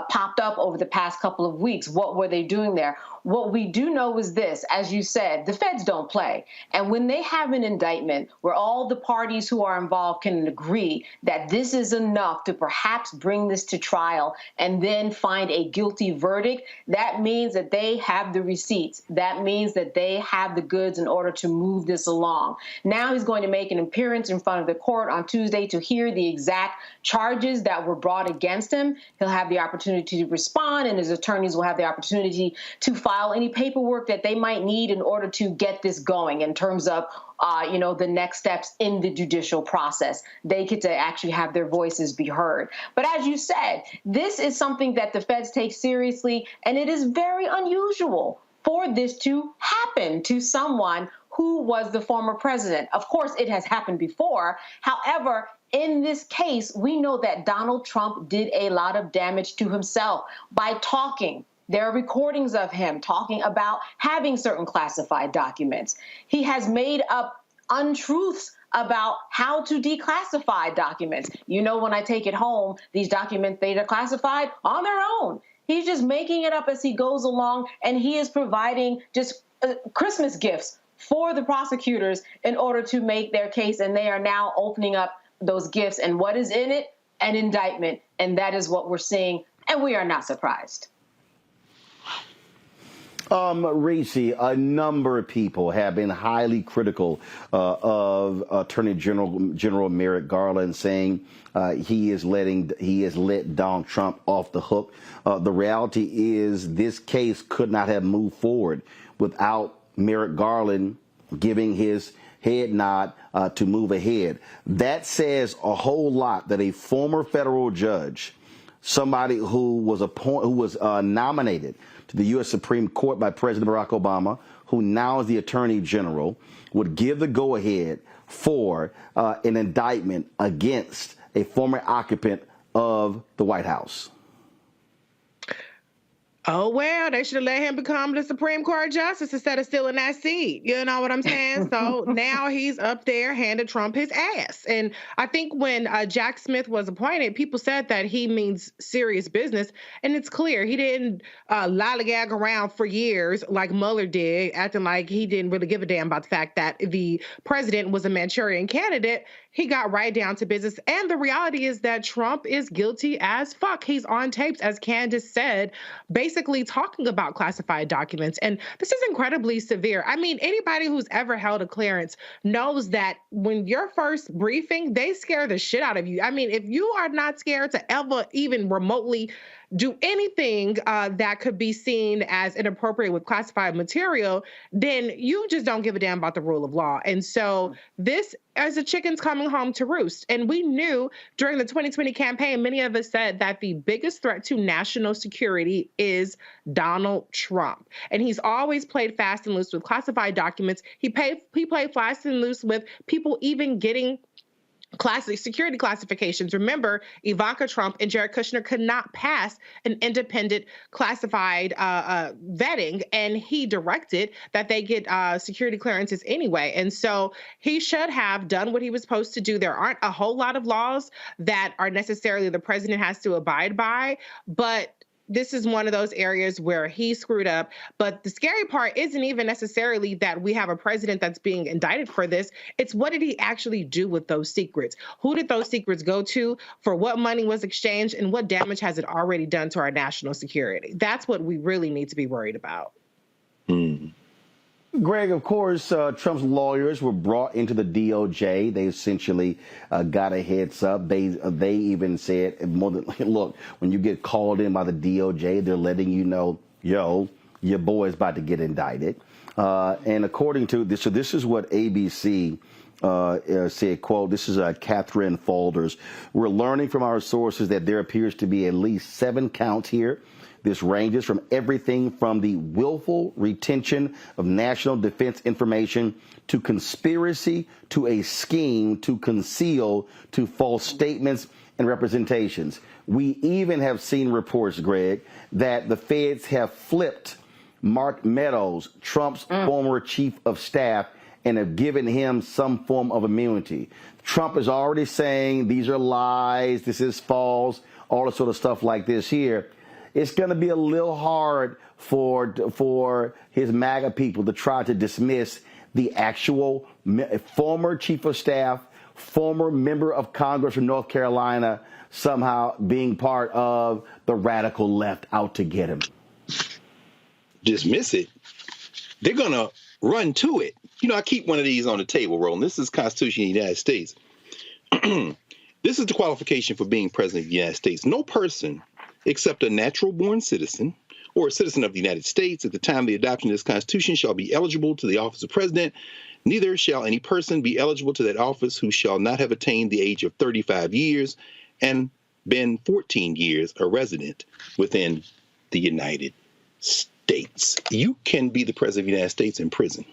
popped up over the past couple of weeks. What were they doing there? What we do know is this, as you said, the feds don't play. And when they have an indictment where all the parties who are involved can agree that this is enough to perhaps bring this to trial and then find a guilty verdict, that means that they have the receipts. That means that they have the goods in order to move this along. Now he's going to make an appearance in front of the court on Tuesday to hear the exact charges that were brought against him. He'll have the opportunity to respond, and his attorneys will have the opportunity to file any paperwork that they might need in order to get this going in terms of the next steps in the judicial process. They get to actually have their voices be heard. But as you said, this is something that the feds take seriously, and it is very unusual for this to happen to someone who was the former president. Of course, it has happened before. However, in this case, we know that Donald Trump did a lot of damage to himself by talking. There are recordings of him talking about having certain classified documents. He has made up untruths about how to declassify documents. You know, when I take it home, these documents, they are classified on their own. He's just making it up as he goes along, and he is providing just Christmas gifts for the prosecutors in order to make their case, and they are now opening up those gifts. And what is in it? An indictment. And that is what we're seeing, and we are not surprised. Reese, a number of people have been highly critical of Attorney General Merrick Garland, saying he has let Donald Trump off the hook. The reality is this case could not have moved forward without Merrick Garland giving his head nod to move ahead. That says a whole lot that a former federal judge, somebody who was nominated to the U.S. Supreme Court by President Barack Obama, who now is the Attorney General, would give the go-ahead for an indictment against a former occupant of the White House. Oh, well, they should have let him become the Supreme Court justice instead of still in that seat. You know what I'm saying? So now he's up there handing Trump his ass. And I think when Jack Smith was appointed, people said that he means serious business. And it's clear he didn't lollygag around for years like Mueller did, acting like he didn't really give a damn about the fact that the president was a Manchurian candidate. He got right down to business. And the reality is that Trump is guilty as fuck. He's on tapes, as Candace said, basically talking about classified documents. And this is incredibly severe. I mean, anybody who's ever held a clearance knows that when your first briefing, they scare the shit out of you. I mean, if you are not scared to ever even remotely do anything that could be seen as inappropriate with classified material, then you just don't give a damn about the rule of law. And so this is a chicken's coming home to roost. And we knew during the 2020 campaign, many of us said that the biggest threat to national security is Donald Trump. And he's always played fast and loose with classified documents. He played fast and loose with people even getting security classifications. Remember, Ivanka Trump and Jared Kushner could not pass an independent classified vetting, and he directed that they get security clearances anyway. And so he should have done what he was supposed to do. There aren't a whole lot of laws that are necessarily the president has to abide by, but this is one of those areas where he screwed up. But the scary part isn't even necessarily that we have a president that's being indicted for this. It's what did he actually do with those secrets? Who did those secrets go to? For what money was exchanged? And what damage has it already done to our national security? That's what we really need to be worried about. Greg, of course, Trump's lawyers were brought into the DOJ. They essentially got a heads up. They even said, more than, look, when you get called in by the DOJ, they're letting you know, yo, your boy's about to get indicted. And according to this, so this is what ABC said, quote, this is Catherine Faulders. We're learning from our sources that there appears to be at least 7 counts here. This ranges from everything from the willful retention of national defense information to conspiracy to a scheme to conceal to false statements and representations. We even have seen reports, Greg, that the feds have flipped Mark Meadows, Trump's former chief of staff, and have given him some form of immunity. Trump is already saying these are lies, this is false, all the sort of stuff like this here. It's going to be a little hard for his MAGA people to try to dismiss the actual former chief of staff, former member of Congress from North Carolina, somehow being part of the radical left out to get him. Dismiss it. They're going to run to it. You know, I keep one of these on the table, Roland. This is the Constitution of the United States. This is the qualification for being president of the United States. No person except a natural-born citizen or a citizen of the United States at the time of the adoption of this Constitution shall be eligible to the office of president. Neither shall any person be eligible to that office who shall not have attained the age of 35 years and been 14 years a resident within the United States. You can be the president of the United States in prison.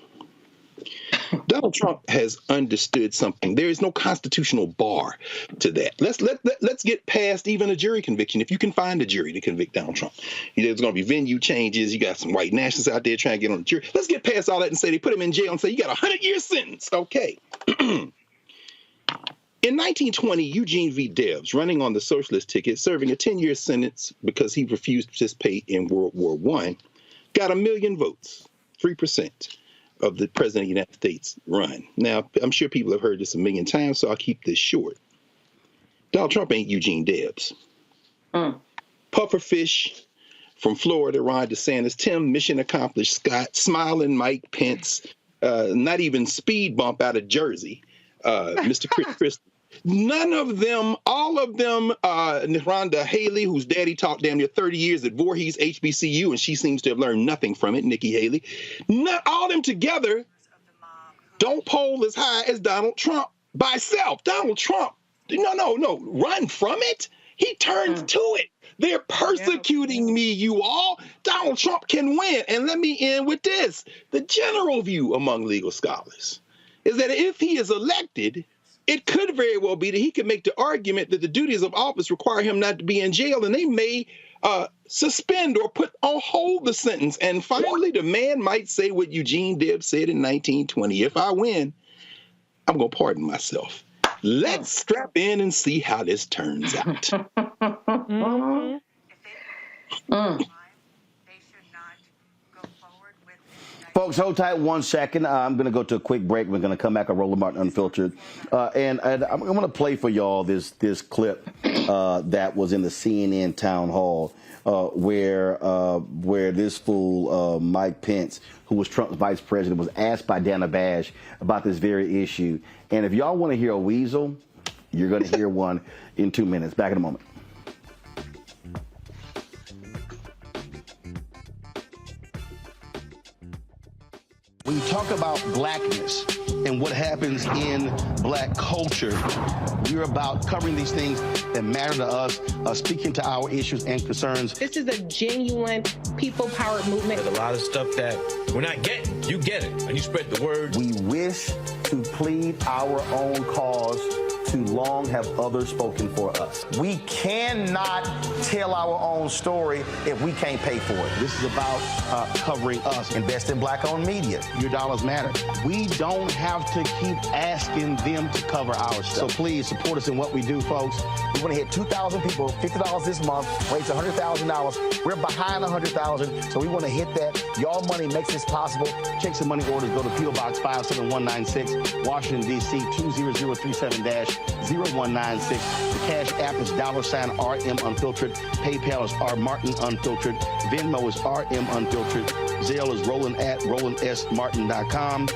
Donald Trump has understood something. There is no constitutional bar to that. Let's get past even a jury conviction. If you can find a jury to convict Donald Trump, there's going to be venue changes. You got some white nationalists out there trying to get on the jury. Let's get past all that and say they put him in jail and say you got a 100-year sentence. Okay. In 1920, Eugene V. Debs, running on the socialist ticket, serving a 10-year sentence because he refused to participate in World War I, got 1 million votes, 3%. Of the president of the United States run. Now, I'm sure people have heard this a million times, so I'll keep this short. Donald Trump ain't Eugene Debs. Pufferfish from Florida, Ron DeSantis, Tim, mission accomplished, Scott, smiling Mike Pence, not even speed bump out of Jersey, Mr. Chris Christie. None of them, all of them, Rhonda Haley, whose daddy taught damn near 30 years at Voorhees HBCU, and she seems to have learned nothing from it, Nikki Haley. Not all of them together don't poll as high as Donald Trump by itself. Donald Trump, no, run from it. He turns to it. They're persecuting me, you all. Donald Trump can win. And let me end with this. The general view among legal scholars is that if he is elected, it could very well be that he could make the argument that the duties of office require him not to be in jail, and they may suspend or put on hold the sentence. And finally, the man might say what Eugene Debs said in 1920, if I win, I'm going to pardon myself. Let's strap in and see how this turns out. Folks, hold tight 1 second. I'm going to go to a quick break. We're going to come back on Roland Martin Unfiltered. And I'm going to play for y'all this clip that was in the CNN town hall where this fool, Mike Pence, who was Trump's vice president, was asked by Dana Bash about this very issue. And if y'all want to hear a weasel, you're going to hear one in 2 minutes. Back in a moment. When you talk about blackness and what happens in black culture, we're about covering these things that matter to us, speaking to our issues and concerns. This is a genuine people-powered movement. There's a lot of stuff that we're not getting. You get it, and you spread the word. We wish to plead our own cause. Too long have others spoken for us. We cannot tell our own story if we can't pay for it. This is about covering us. Invest in black-owned media. Your dollars matter. We don't have to keep asking them to cover our stuff. So please support us in what we do, folks. We want to hit 2,000 people, $50 this month, raise $100,000. We're behind 100,000, so we want to hit that. Y'all money makes this possible. Check some money orders. Go to P.O. Box 57196, Washington, D.C. 20037-0196. The Cash App is $RM Unfiltered. PayPal is R Martin Unfiltered. Venmo is RM Unfiltered. Zelle is Roland at RolandSMartin.com.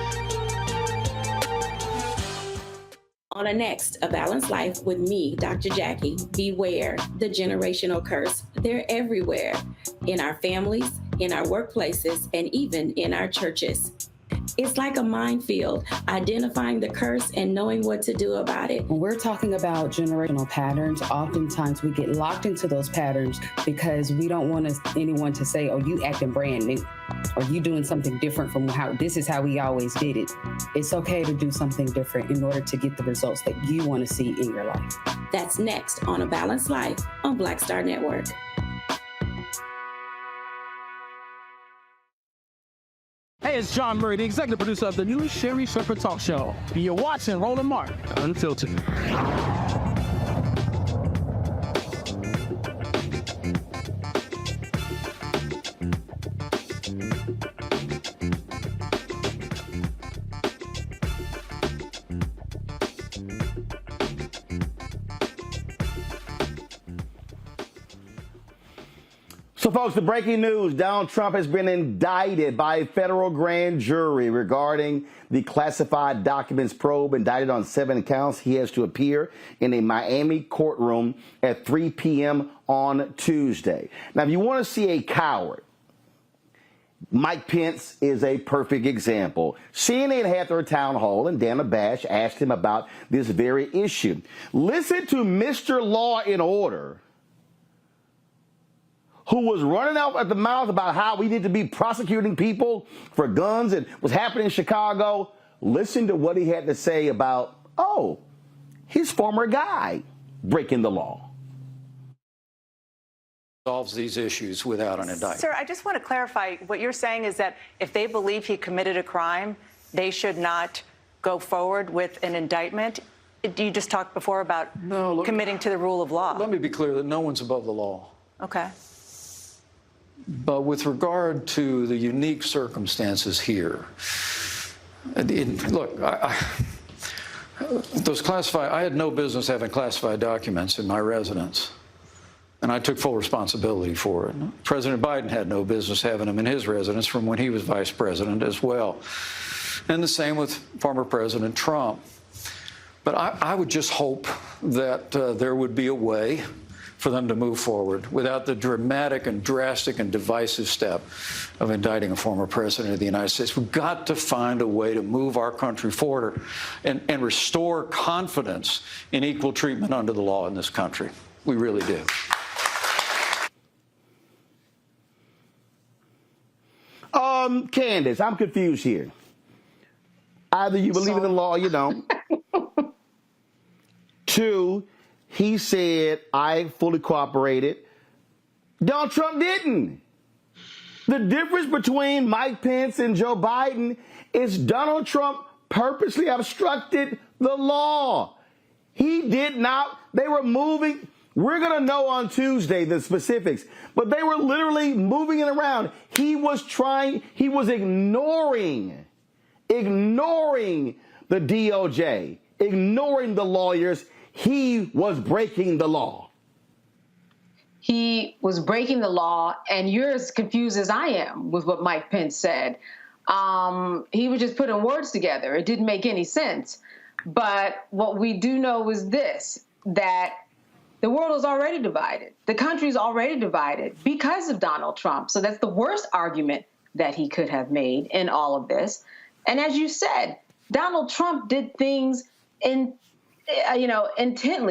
On a next, A Balanced Life with me, Dr. Jackie, beware the generational curse. They're everywhere, in our families, in our workplaces, and even in our churches. It's like a minefield, identifying the curse and knowing what to do about it. When we're talking about generational patterns, oftentimes we get locked into those patterns because we don't want anyone to say, oh, you acting brand new, or you doing something different from how this is how we always did it. It's okay to do something different in order to get the results that you want to see in your life. That's next on A Balanced Life on Black Star Network. Hey, it's John Murray, the executive producer of the new Sherry Shepherd Talk Show. You're watching Roland Martin Unfiltered. So, folks, the breaking news: Donald Trump has been indicted by a federal grand jury regarding the classified documents probe. Indicted on 7 counts. He has to appear in a Miami courtroom at 3 p.m. on Tuesday. Now, if you want to see a coward, Mike Pence is a perfect example. CNN had their town hall, and Dana Bash asked him about this very issue. Listen to Mr. Law and Order, who was running out at the mouth about how we need to be prosecuting people for guns and what's happening in Chicago. Listen to what he had to say about, his former guy breaking the law. Solves these issues without an indictment. Sir, I just want to clarify. What you're saying is that if they believe he committed a crime, they should not go forward with an indictment. You just talked before about committing to the rule of law. Let me be clear that no one's above the law. Okay. But with regard to the unique circumstances here, look, those classified, I had no business having classified documents in my residence, and I took full responsibility for it. President Biden had no business having them in his residence from when he was vice president as well. And the same with former President Trump. But I would just hope that there would be a way for them to move forward without the dramatic and drastic and divisive step of indicting a former president of the United States. We've got to find a way to move our country forward and restore confidence in equal treatment under the law in this country. We really do. Candace, I'm confused here. Either you believe in the law or you don't. 2, he said, I fully cooperated. Donald Trump didn't. The difference between Mike Pence and Joe Biden is Donald Trump purposely obstructed the law. He did not. They were moving. We're going to know on Tuesday the specifics, but they were literally moving it around. He was ignoring the DOJ, ignoring the lawyers. He was breaking the law. He was breaking the law, and you're as confused as I am with what Mike Pence said. He was just putting words together. It didn't make any sense. But what we do know is this, that the world is already divided. The country is already divided because of Donald Trump. So that's the worst argument that he could have made in all of this. And as you said, Donald Trump did things intently,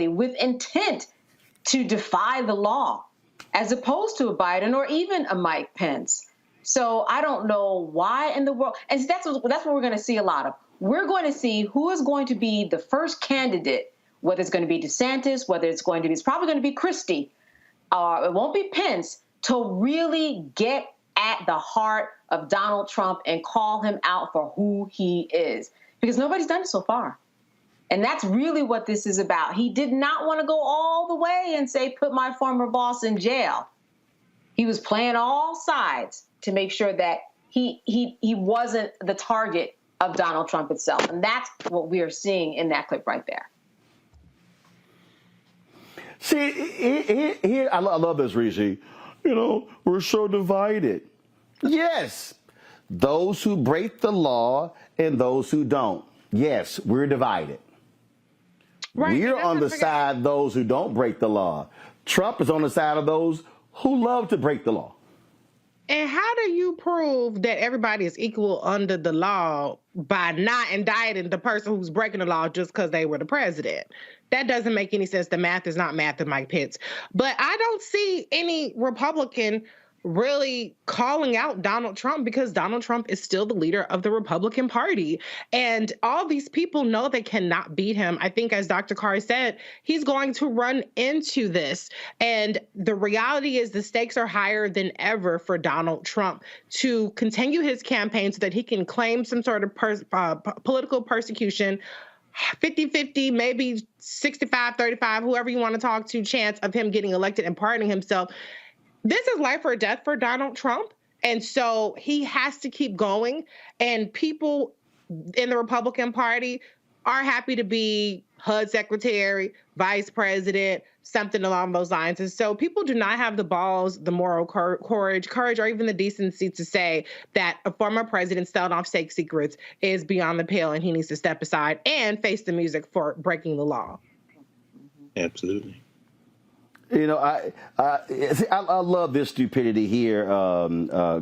with intent to defy the law, as opposed to a Biden or even a Mike Pence. So I don't know why in the world, and that's what we're going to see a lot of. We're going to see who is going to be the first candidate, whether it's going to be DeSantis, it's probably going to be Christie, it won't be Pence, to really get at the heart of Donald Trump and call him out for who he is, because nobody's done it so far. And that's really what this is about. He did not want to go all the way and say, put my former boss in jail. He was playing all sides to make sure that he wasn't the target of Donald Trump itself. And that's what we are seeing in that clip right there. See, here I love this, Rishi. We're so divided. Yes, those who break the law and those who don't. Yes, we're divided. Right, we're on the side of those who don't break the law. Trump is on the side of those who love to break the law. And how do you prove that everybody is equal under the law by not indicting the person who's breaking the law just because they were the president? That doesn't make any sense. The math is not math of Mike Pence. But I don't see any Republican really calling out Donald Trump because Donald Trump is still the leader of the Republican Party. And all these people know they cannot beat him. I think, as Dr. Carr said, he's going to run into this. And the reality is the stakes are higher than ever for Donald Trump to continue his campaign so that he can claim some sort of political persecution, 50-50, maybe 65-35, whoever you want to talk to, chance of him getting elected and pardoning himself. This is life or death for Donald Trump. And so he has to keep going. And people in the Republican Party are happy to be HUD secretary, vice president, something along those lines. And so people do not have the balls, the moral courage, or even the decency to say that a former president selling off state secrets is beyond the pale and he needs to step aside and face the music for breaking the law. Absolutely. You know, I love this stupidity here,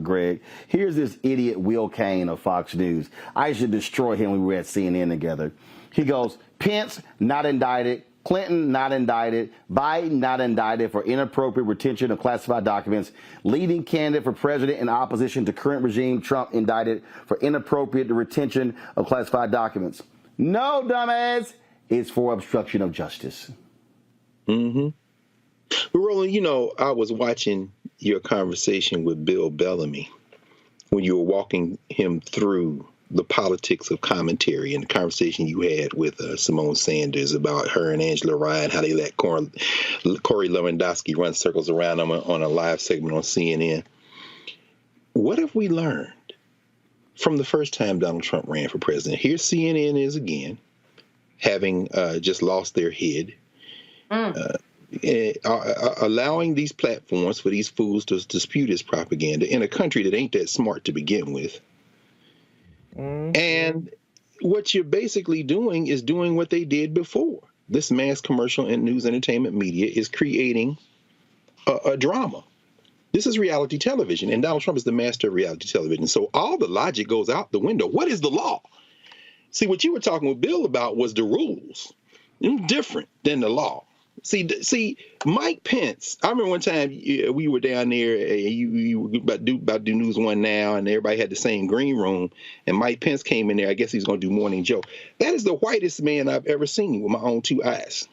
Greg. Here's this idiot Will Cain of Fox News. I should destroy him when we were at CNN together. He goes, Pence not indicted, Clinton not indicted, Biden not indicted for inappropriate retention of classified documents, leading candidate for president in opposition to current regime, Trump indicted for inappropriate retention of classified documents. No, dumbass, it's for obstruction of justice. Mm-hmm. But Roland, you know, I was watching your conversation with Bill Bellamy when you were walking him through the politics of commentary and the conversation you had with Simone Sanders about her and Angela Ryan, how they let Corey Lewandowski run circles around them on a live segment on CNN. What have we learned from the first time Donald Trump ran for president? Here CNN is again, having just lost their head. Allowing these platforms for these fools to dispute his propaganda in a country that ain't that smart to begin with. And what you're basically doing is doing what they did before. This mass commercial and news entertainment media is creating a drama. This is reality television, and Donald Trump is the master of reality television. So all the logic goes out the window. What is the law? See, what you were talking with Bill about was the rules. Different than the law. See, Mike Pence. I remember one time we were down there. You were about to do News One Now, and everybody had the same green room. And Mike Pence came in there. I guess he was going to do Morning Joe. That is the whitest man I've ever seen with my own two eyes.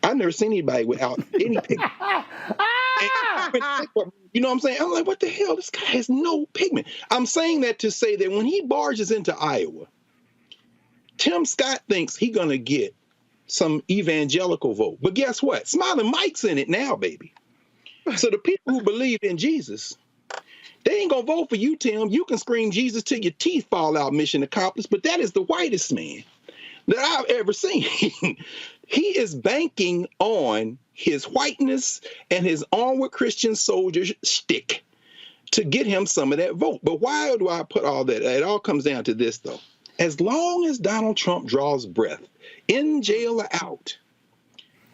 I've never seen anybody without any pigment. You know what I'm saying? I'm like, what the hell? This guy has no pigment. I'm saying that to say that when he barges into Iowa, Tim Scott thinks he's going to get some evangelical vote. But guess what? Smiling Mike's in it now, baby. So the people who believe in Jesus, they ain't going to vote for you, Tim. You can scream Jesus till your teeth fall out, mission accomplished. But that is the whitest man that I've ever seen. He is banking on his whiteness and his onward Christian soldier shtick to get him some of that vote. But why do I put all that? It all comes down to this, though. As long as Donald Trump draws breath, in jail or out,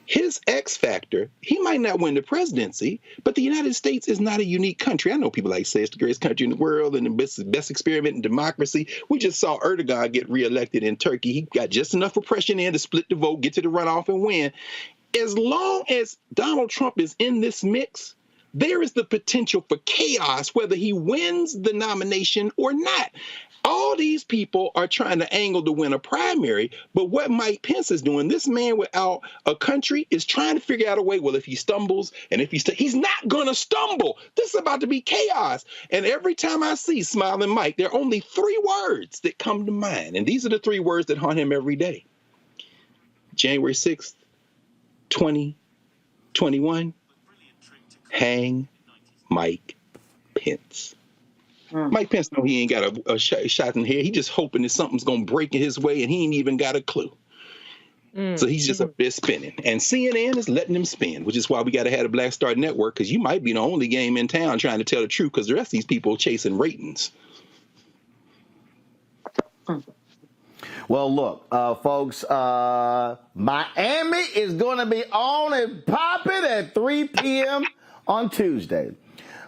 his X factor, he might not win the presidency, but the United States is not a unique country. I know people like say it's the greatest country in the world and the best experiment in democracy. We just saw Erdogan get reelected in Turkey. He got just enough oppression in to split the vote, get to the runoff and win. As long as Donald Trump is in this mix, there is the potential for chaos, whether he wins the nomination or not. All these people are trying to angle to win a primary, but what Mike Pence is doing, this man without a country is trying to figure out a way, well, if he stumbles and if he's not going to stumble. This is about to be chaos. And every time I see Smiling Mike, there are only three words that come to mind. And these are the three words that haunt him every day. January 6th, 2021, hang Mike Pence. Mike Pence know he ain't got a shot in here. He just hoping that something's going to break in his way, and he ain't even got a clue. So he's just up there spinning. And CNN is letting him spin, which is why we got to have a Black Star Network, because you might be the only game in town trying to tell the truth, because the rest of these people are chasing ratings. Well, look, folks, Miami is going to be on and popping at 3 p.m. on Tuesday,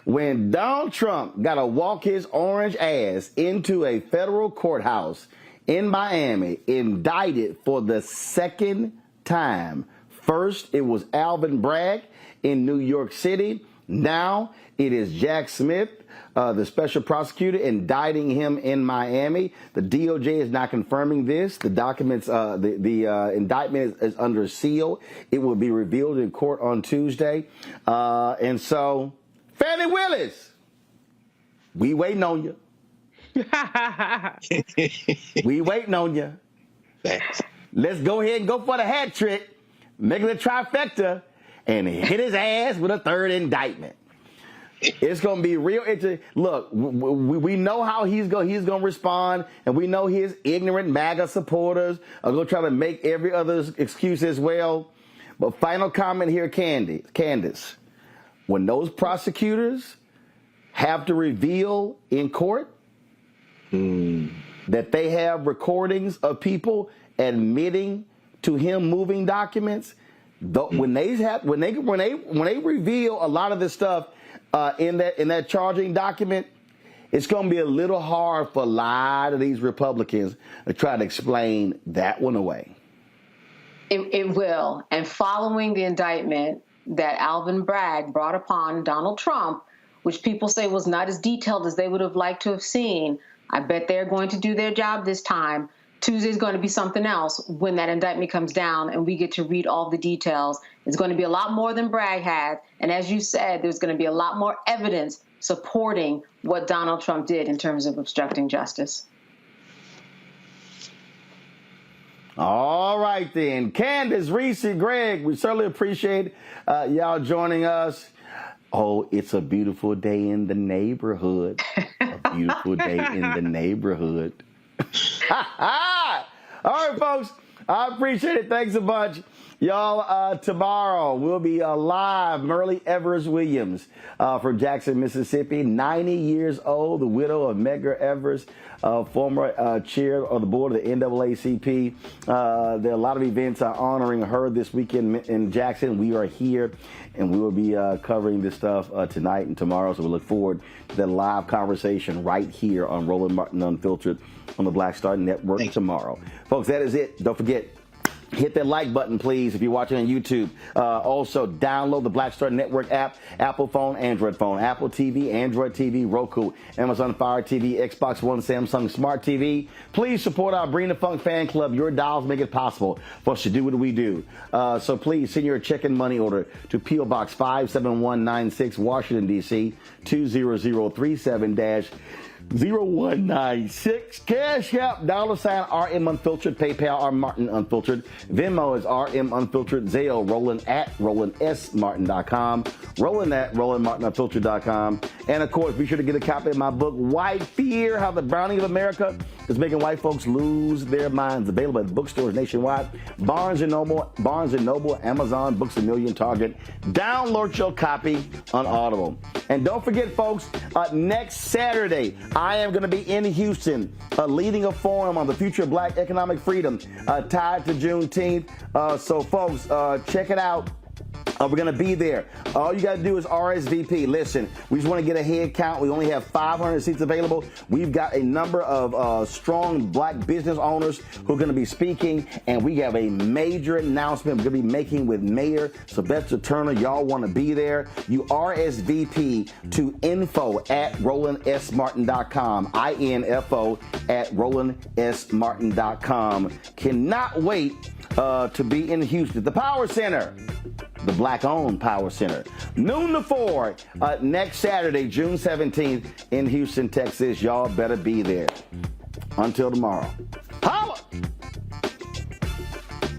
when Donald Trump got to walk his orange ass into a federal courthouse in Miami, indicted for the second time. First, it was Alvin Bragg in New York City. Now it is Jack Smith, the special prosecutor, indicting him in Miami. The DOJ is not confirming this. The documents, the indictment is under seal. It will be revealed in court on Tuesday. And so, Fannie Willis, we waiting on you. We waiting on you. Let's go ahead and go for the hat trick, make it a trifecta, and hit his ass with a third indictment. It's going to be real interesting. Look, we know how he's going to respond, and we know his ignorant MAGA supporters are going to try to make every other excuse as well. But final comment here, Candace. When those prosecutors have to reveal in court that they have recordings of people admitting to him moving documents, when they reveal a lot of this stuff in that charging document, it's going to be a little hard for a lot of these Republicans to try to explain that one away. It will. And following the indictment that Alvin Bragg brought upon Donald Trump, which people say was not as detailed as they would have liked to have seen, I bet they're going to do their job this time. Tuesday's going to be something else when that indictment comes down and we get to read all the details. It's going to be a lot more than Bragg had. And as you said, there's going to be a lot more evidence supporting what Donald Trump did in terms of obstructing justice. All right, then. Candace, Reese, Greg, we certainly appreciate y'all joining us. Oh, it's a beautiful day in the neighborhood. A beautiful day in the neighborhood. All right, folks. I appreciate it. Thanks a bunch. Y'all, tomorrow we'll be live. Merle Evers Williams from Jackson, Mississippi, 90 years old, the widow of Medgar Evers, former chair of the board of the NAACP. There are a lot of events honoring her this weekend in Jackson. We are here, and we will be covering this stuff tonight and tomorrow. So we look forward to that live conversation right here on Roland Martin Unfiltered on the Black Star Network tomorrow. Folks, that is it. Don't forget, hit that like button, please, if you're watching on YouTube. Also, download the Black Star Network app, Apple phone, Android phone, Apple TV, Android TV, Roku, Amazon Fire TV, Xbox One, Samsung Smart TV. Please support our Bring the Funk fan club. Your dollars make it possible for us to do what we do. So please send your check and money order to P.O. Box 57196, Washington, D.C., 20037-0196. Cash App, $RM Unfiltered, PayPal, R Martin Unfiltered, Venmo is RM Unfiltered, Zelle, Roland at RolandSMartin.com, Roland at RolandMartinUnfiltered.com, and of course, be sure to get a copy of my book, White Fear: How the Browning of America is Making White Folks Lose Their Minds. Available at bookstores nationwide, Barnes & Noble, Amazon, Books A Million, Target. Download your copy on Audible. And don't forget, folks, next Saturday, I am going to be in Houston leading a forum on the future of black economic freedom tied to Juneteenth. So, folks, check it out. We're going to be there. All you got to do is RSVP. Listen, we just want to get a head count. We only have 500 seats available. We've got a number of strong black business owners who are going to be speaking, and we have a major announcement we're going to be making with Mayor Sylvester Turner. Y'all want to be there. You RSVP to info@RolandSMartin.com, info@RolandSMartin.com. Cannot wait to be in Houston. The Power Center. The Black-owned Power Center. Noon to 4 next Saturday, June 17th in Houston, Texas. Y'all better be there. Until tomorrow. Holla!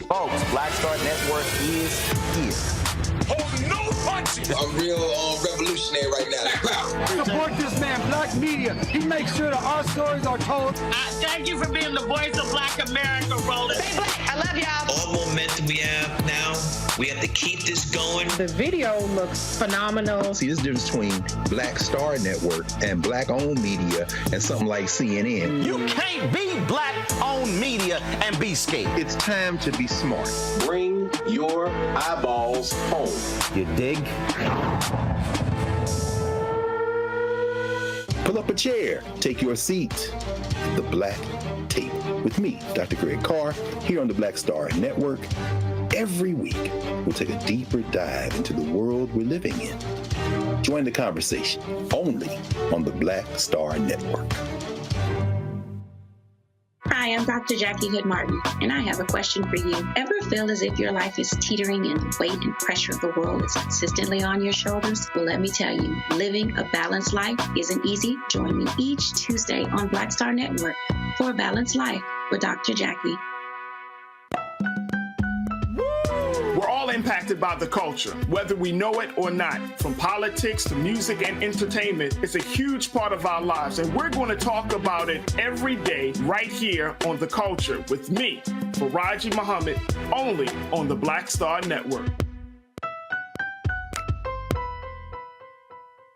Folks, Black Star Network is here. Oh, no punches! I'm real revolutionary right now. Support this man, Black Media. He makes sure that our stories are told. Thank you for being the voice of Black America, Roland. Stay black. I love y'all. All momentum we have now, we have to keep this going. The video looks phenomenal. See, this difference between Black Star Network and black-owned media and something like CNN. You can't be black-owned media and be scared. It's time to be smart. Bring your eyeballs home. You dig? Pull up a chair, take your seat. The Black Tape with me, Dr. Greg Carr, here on the Black Star Network. Every week, we'll take a deeper dive into the world we're living in. Join the conversation only on the Black Star Network. Hi, I'm Dr. Jackie Hood Martin, and I have a question for you. Ever feel as if your life is teetering and the weight and pressure of the world is consistently on your shoulders? Well, let me tell you, living a balanced life isn't easy. Join me each Tuesday on Black Star Network for A Balanced Life with Dr. Jackie. We're all impacted by the culture, whether we know it or not. From politics to music and entertainment, it's a huge part of our lives, and we're going to talk about it every day right here on The Culture with me, Faraji Muhammad, only on the Black Star Network.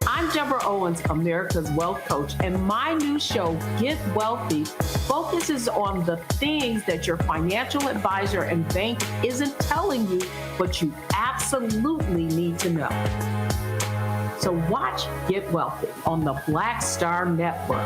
I'm Deborah Owens, America's Wealth Coach, and my new show, Get Wealthy, focuses on the things that your financial advisor and bank isn't telling you, but you absolutely need to know. So watch Get Wealthy on the Black Star Network.